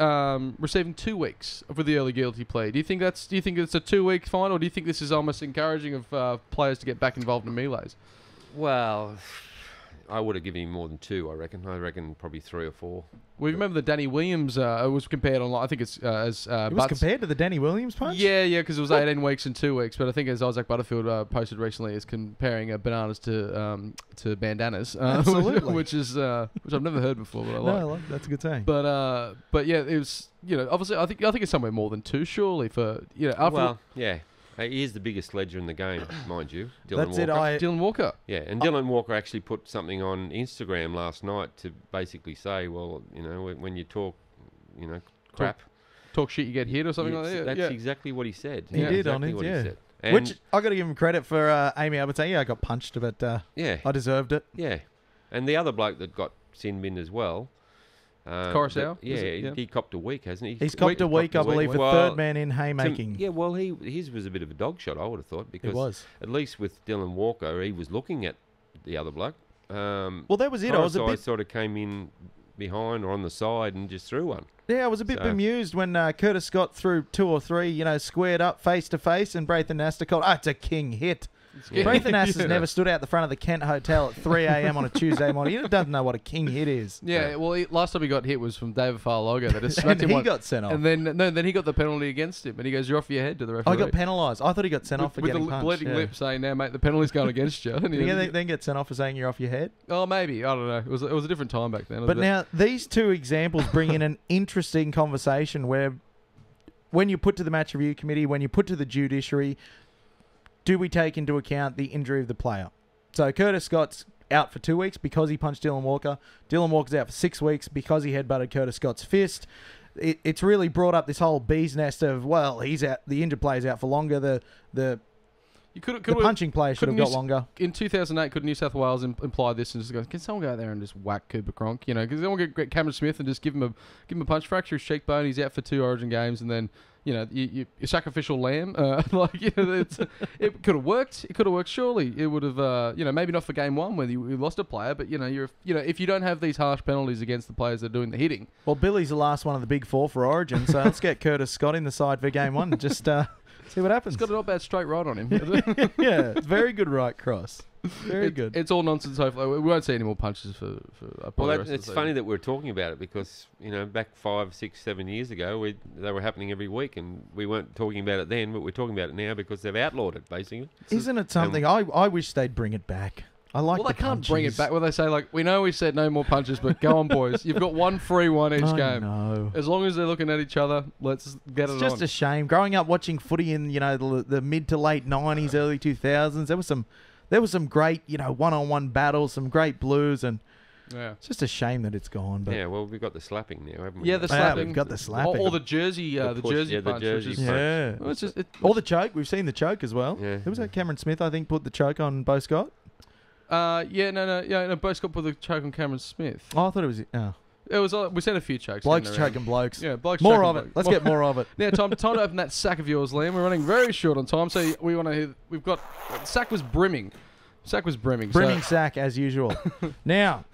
receiving 2 weeks for the early guilty plea. Do you think it's a 2-week fine, or do you think this is almost encouraging of players to get back involved in melees? Well, I would have given him more than 2. I reckon probably 3 or 4. We remember that Danny Williams was compared online. I think it's as it was compared to the Danny Williams punch. Yeah, because it was 18 weeks and 2 weeks. But I think as Isaac Butterfield posted recently, is comparing bananas to bandanas, absolutely, which I've never heard before. But I like. No, that's a good saying. But yeah, it was obviously I think it's somewhere more than 2 surely for after. Well, yeah. He is the biggest ledger in the game, mind you. That's Walker. Dylan Walker. Yeah, and Dylan Walker actually put something on Instagram last night to basically say, well, when you talk, crap. Talk shit, you get hit or something like that. That's exactly what he said. He did exactly on it, he said. And which I got to give him credit for. Amy Albert saying, I got punched, but I deserved it. Yeah, and the other bloke that got sin bin as well. Coruscant? He copped a week, hasn't he? He's copped a week, I believe, for third man in haymaking. His was a bit of a dog shot, I would have thought, because it was. At least with Dylan Walker, he was looking at the other bloke. Well, that was it. I sort of came in behind or on the side and just threw one. Yeah, I was a bit bemused when Curtis Scott threw 2 or 3, squared up face to face, and Braithen Astor called, it's a king hit. Braithen Astor's never stood out the front of the Kent Hotel at 3 a.m. on a Tuesday morning. He doesn't know what a king hit is. Yeah, well, last time he got hit was from David Farlogo. That just and he got sent off. And then he got the penalty against him, and he goes, "You're off your head" to the referee. I got penalised. I thought he got sent off for getting punched. With the bleeding lip saying, "Now, mate, the penalty's going against you." And he then get sent off for saying you're off your head? Oh, maybe. I don't know. It was a different time back then. But now, these 2 examples bring in an interesting conversation where when you put to the match review committee, when you put to the judiciary, do we take into account the injury of the player? So Curtis Scott's out for 2 weeks because he punched Dylan Walker. Dylan Walker's out for 6 weeks because he headbutted Curtis Scott's fist. It's really brought up this whole bee's nest of, well, he's out. The injured player's out for longer. The You could The punching player should have got longer. In 2008, could New South Wales imply this and just go, can someone go out there and just whack Cooper Cronk? You know, because they want to get Cameron Smith and just give him a punch fracture, his cheekbone. He's out for 2 Origin games, and then you sacrificial lamb. It could have worked. It could have worked. Surely it would have. Maybe not for game 1 where you lost a player, but if you don't have these harsh penalties against the players that are doing the hitting. Well, Billy's the last one of the big 4 for Origin, so let's get Curtis Scott in the side for game 1. Just see what happens. He's got a not bad straight right on him. Yeah, very good right cross. Very good. It's all nonsense. Hopefully, we won't see any more punches for. Well, it's funny that we're talking about it because back 5, 6, 7 years ago, they were happening every week, and we weren't talking about it then, but we're talking about it now because they've outlawed it basically. Isn't it something? I wish they'd bring it back. I like. Well, they can't bring it back. Well, they say we know we said no more punches, but go on, boys. You've got one free one each game. No. As long as they're looking at each other, let's get it on. It's just a shame. Growing up watching footy in the mid to late 90s, early 2000s, there was some great one-on-one battles, some great blues, and it's just a shame that it's gone. But yeah, well, we've got the slapping now, haven't we? Yeah, the slapping. We've got the slapping. Or the jersey, the jersey punch. The jersey punch. Yeah. Well, or the choke. We've seen the choke as well. Yeah. Who was that? Cameron Smith, I think, put the choke on Bo Scott. Bo Scott put the choke on Cameron Smith. Oh, I thought it was. Oh. It was. We sent a few chokes. Blokes choking blokes. Yeah, blokes. More of it. Let's get more of it. Now, time to open that sack of yours, Liam. We're running very short on time, so we want to hear. We've got sack was brimming. Sack was brimming. Brimming sack as usual. Now,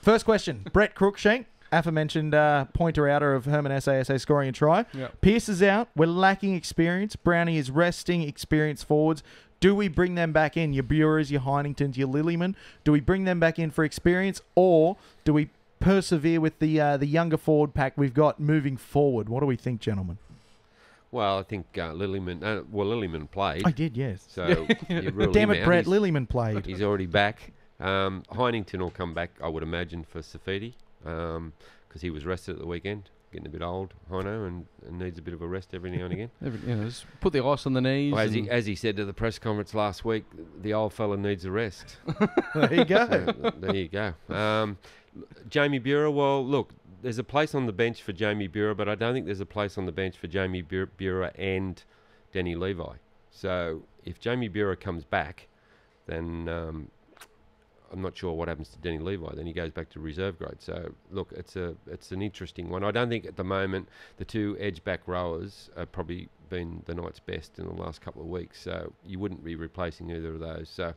first question: Brett Cruikshank, aforementioned pointer outer of Herman SASA scoring a try. Yep. Pierce is out. We're lacking experience. Brownie is resting experienced forwards. Do we bring them back in? Your Buras, your Heiningtons, your Lilyman. Do we bring them back in for experience, or do we persevere with the younger forward pack we've got moving forward? What do we think, gentlemen? Well, I think Lilyman played. I did, yes. So you rule Damn him it, out. Brett. Lilyman played. He's already back. Heinington will come back, I would imagine, for Safidi because he was rested at the weekend. Getting a bit old, Heino, and needs a bit of a rest every now and again. Just put the ice on the knees. Well, as he said to the press conference last week, the old fella needs a rest. There you go. So, there you go. Jamie Bura, well, look, there's a place on the bench for Jamie Bura, but I don't think there's a place on the bench for Jamie Bura and Danny Levi. So if Jamie Bura comes back, then I'm not sure what happens to Danny Levi. Then he goes back to reserve grade. So look, it's an interesting one. I don't think at the moment the 2 edge back rowers have probably been the Knights' best in the last couple of weeks. So you wouldn't be replacing either of those. So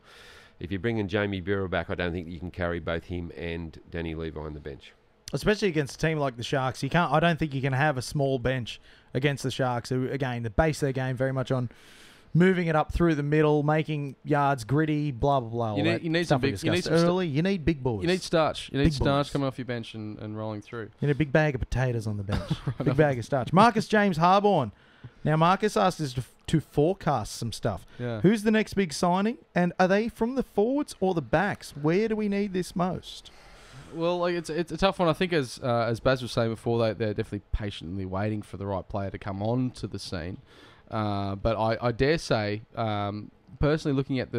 if you're bringing Jamie Bura back, I don't think you can carry both him and Danny Levi on the bench. Especially against a team like the Sharks. I don't think you can have a small bench against the Sharks, who, again, the base of their game very much on moving it up through the middle, making yards gritty, blah, blah, blah. You need some big... You need big boys. You need starch. You need Big starch boys. coming off your bench and rolling through. You need a big bag of potatoes on the bench. Big bag of starch. Marcus James Harborn. Now, Marcus asked us to forecast some stuff. Yeah. Who's the next big signing? And are they from the forwards or the backs? Where do we need this most? Well, it's a tough one. I think as Baz was saying before, they're definitely patiently waiting for the right player to come on to the scene. But I dare say, personally, looking at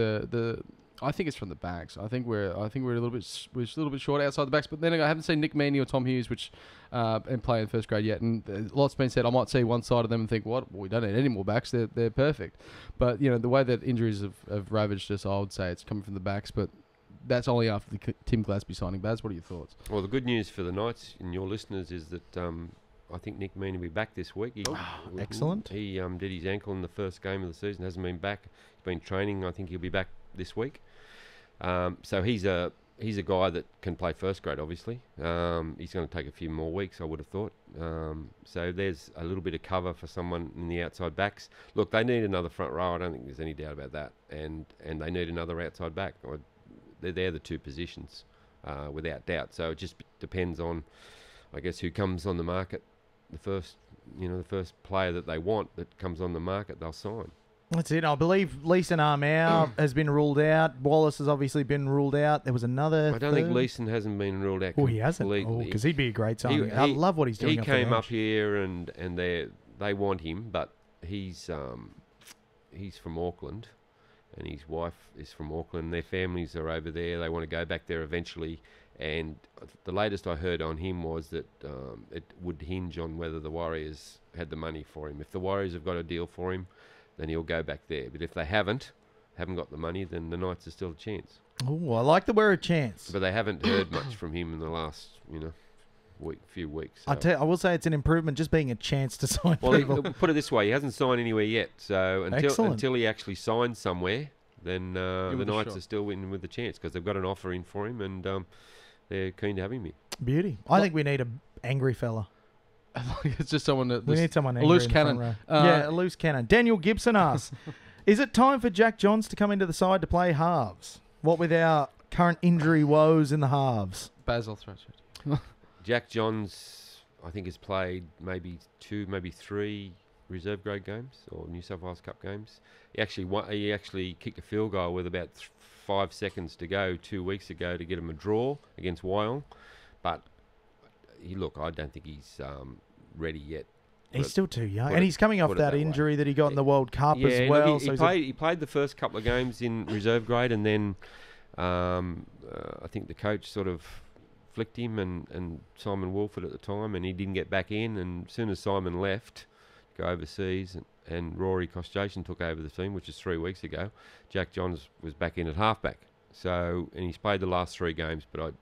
I think it's from the backs. I think we're a little bit short outside the backs. But then I haven't seen Nick Meaney or Tom Hughes, and play in first grade yet. And a lot's been said. I might see one side of them and think, "What? We don't need any more backs. They're perfect." But the way that injuries have ravaged us, I would say it's coming from the backs. But that's only after the Tim Glasby signing. Baz, what are your thoughts? Well, the good news for the Knights and your listeners is that I think Nick Meaney will be back this week. Excellent. He did his ankle in the first game of the season. Hasn't been back. He's been training. I think he'll be back this week. So he's a guy that can play first grade. Obviously, he's going to take a few more weeks, I would have thought. So there's a little bit of cover for someone in the outside backs. Look, they need another front row. I don't think there's any doubt about that. And they need another outside back. They're the 2 positions, without doubt. So it just depends on, I guess, who comes on the market. The first player that they want that comes on the market, they'll sign. That's it. I believe Leeson Armour has been ruled out. Wallace has obviously been ruled out. There was another. I don't think Leeson hasn't been ruled out. Oh, he hasn't. Because he'd be a great signing. I love what he's doing. He came up here and they want him, but he's from Auckland, and his wife is from Auckland. Their families are over there. They want to go back there eventually. And the latest I heard on him was that it would hinge on whether the Warriors had the money for him. If the Warriors have got a deal for him, then he'll go back there. But if they haven't, haven't got the money, then the Knights are still a chance. Oh, I like the word chance. But they haven't heard much from him in the last, few weeks. So. I will say it's an improvement just being a chance to sign Well, people. put it this way, he hasn't signed anywhere yet. So Excellent. until he actually signs somewhere, then the with a Knights shot. are still winning with a chance because they've got an offer in for him and they're keen to have him here. Beauty. I think we need a angry fella. It's just someone that We need someone a angry loose in the front cannon. row. Yeah, a loose cannon. Daniel Gibson asks, is it time for Jack Johns to come into the side to play halves? What with our current injury woes in the halves? Basil Thrasher. Jack Johns, I think, has played maybe 2, maybe 3 reserve grade games or New South Wales Cup games. He actually kicked a field goal with about 5 seconds to go 2 weeks ago to get him a draw against Wyong. But I don't think he's ready yet. He's still too young. put And it- he's coming off put it that that way. injury that he got in the World Cup Yeah, as look, well. he played the first couple of games in reserve grade, and then I think the coach sort of flicked him and Simon Wolford at the time, and he didn't get back in. And as soon as Simon left, go overseas, and Rory Kostjation took over the team, which is 3 weeks ago, Jack Johns was back in at halfback. So, and he's played the last 3 games, but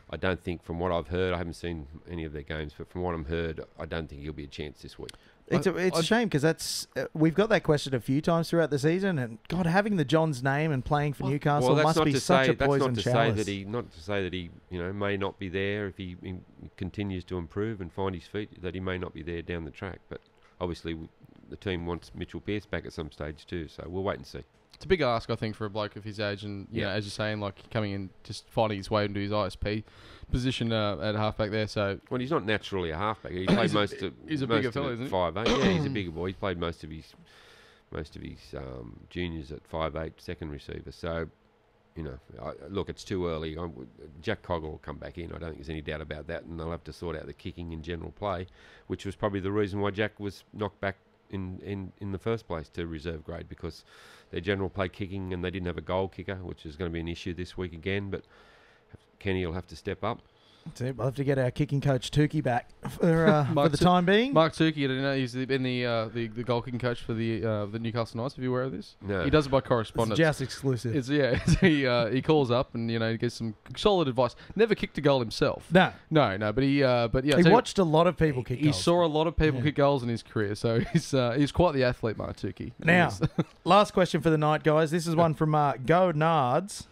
I don't think, from what I've heard, I haven't seen any of their games, but from what I've heard, I don't think he'll be a chance this week. It's a shame because that's we've got that question a few times throughout the season, and God, having the Johns name and playing for Newcastle that's must not be to such say, a that's poison not to chalice. say that he may not be there if he continues to improve and find his feet, that he may not be there down the track. But obviously the team wants Mitchell Pearce back at some stage too, so we'll wait and see. It's a big ask, I think, for a bloke of his age, and you know, as you're saying, like coming in, just finding his way into his ISP position at halfback there. So, Well, he's not naturally a halfback. He played he's a bigger fella, isn't he? 5'8". Yeah, he's a bigger boy. He played most of his juniors at 5'8", second receiver. So, look, it's too early. Jack Cogger will come back in. I don't think there's any doubt about that, and they'll have to sort out the kicking and general play, which was probably the reason why Jack was knocked back in the first place to reserve grade, because their general play kicking, and they didn't have a goal kicker, which is going to be an issue this week again. But Kenny will have to step up. So we'll have to get our kicking coach Toohey back for the time being. Mark Toohey, you know, he's been the goal kicking coach for the Newcastle Knights. Are you aware of this? No. He does it by It's correspondence. just exclusive. He calls up and he gives some solid advice. Never kicked a goal himself. No. But he He watched a lot of people kick He goals. saw a lot of people kick goals in his career, so he's quite the athlete, Mark Toohey. Now, last question for the night, guys. This is one from Go Nards.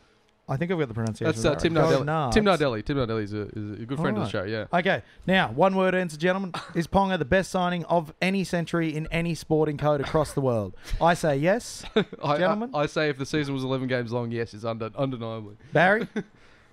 I think I've got the pronunciation That's right. Tim Go Nardelli. Nards. Tim Nardelli. Tim Nardelli is a good friend of the show. Yeah. Okay, now, one word answer, gentlemen. Is Ponga the best signing of any century in any sporting code across the world? I say yes. Gentlemen? I say if the season was 11 games long, yes, it's undeniably. Barry?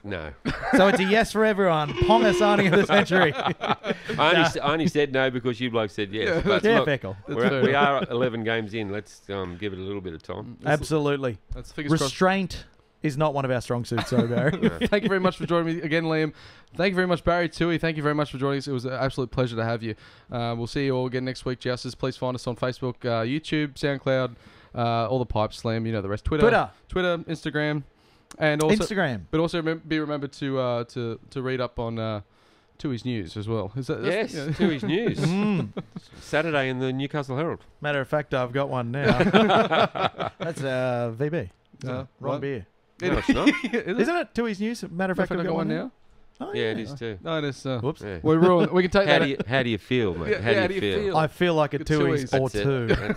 No. So it's a yes for everyone. Ponga signing of the century. I only said no because you bloke said yes. But Yeah, look, Feckle. we are 11 games in. Let's give it a little bit of time. Absolutely. That's fingers crossed. Restraint is not one of our strong suits, sorry, Barry. Thank you very much for joining me again, Liam. Thank you very much, Barry Toohey. Thank you very much for joining us. It was an absolute pleasure to have you. We'll see you all again next week, Justice. Please find us on Facebook, YouTube, SoundCloud, all the pipes, Liam. You know the rest. Twitter, Instagram, and also Instagram. But also be remembered to read up on Tooheysnews as well. Is that Yes, Toohey's News. Saturday in the Newcastle Herald. Matter of fact, I've got one now. That's VB. Wrong right. beer. No, it's not. Isn't it? Toohey's News. Matter of fact, I I've got one now. Oh, Yeah, it is too. No, it is. Whoops. Yeah. We can take that. How do you feel, mate? Yeah, how do you feel? I feel like a Good Toohey's Tooheys. or That's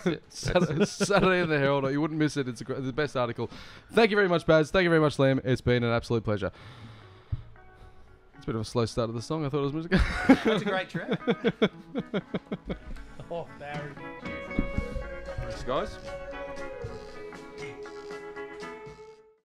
it. two. That's it. Saturday in the Herald. You wouldn't miss it. It's the best article. Thank you very much, Baz. Thank you very much, Liam. It's been an absolute pleasure. It's a bit of a slow start of the song. I thought it was music. That's a great track. Oh, Barry. Thanks, guys.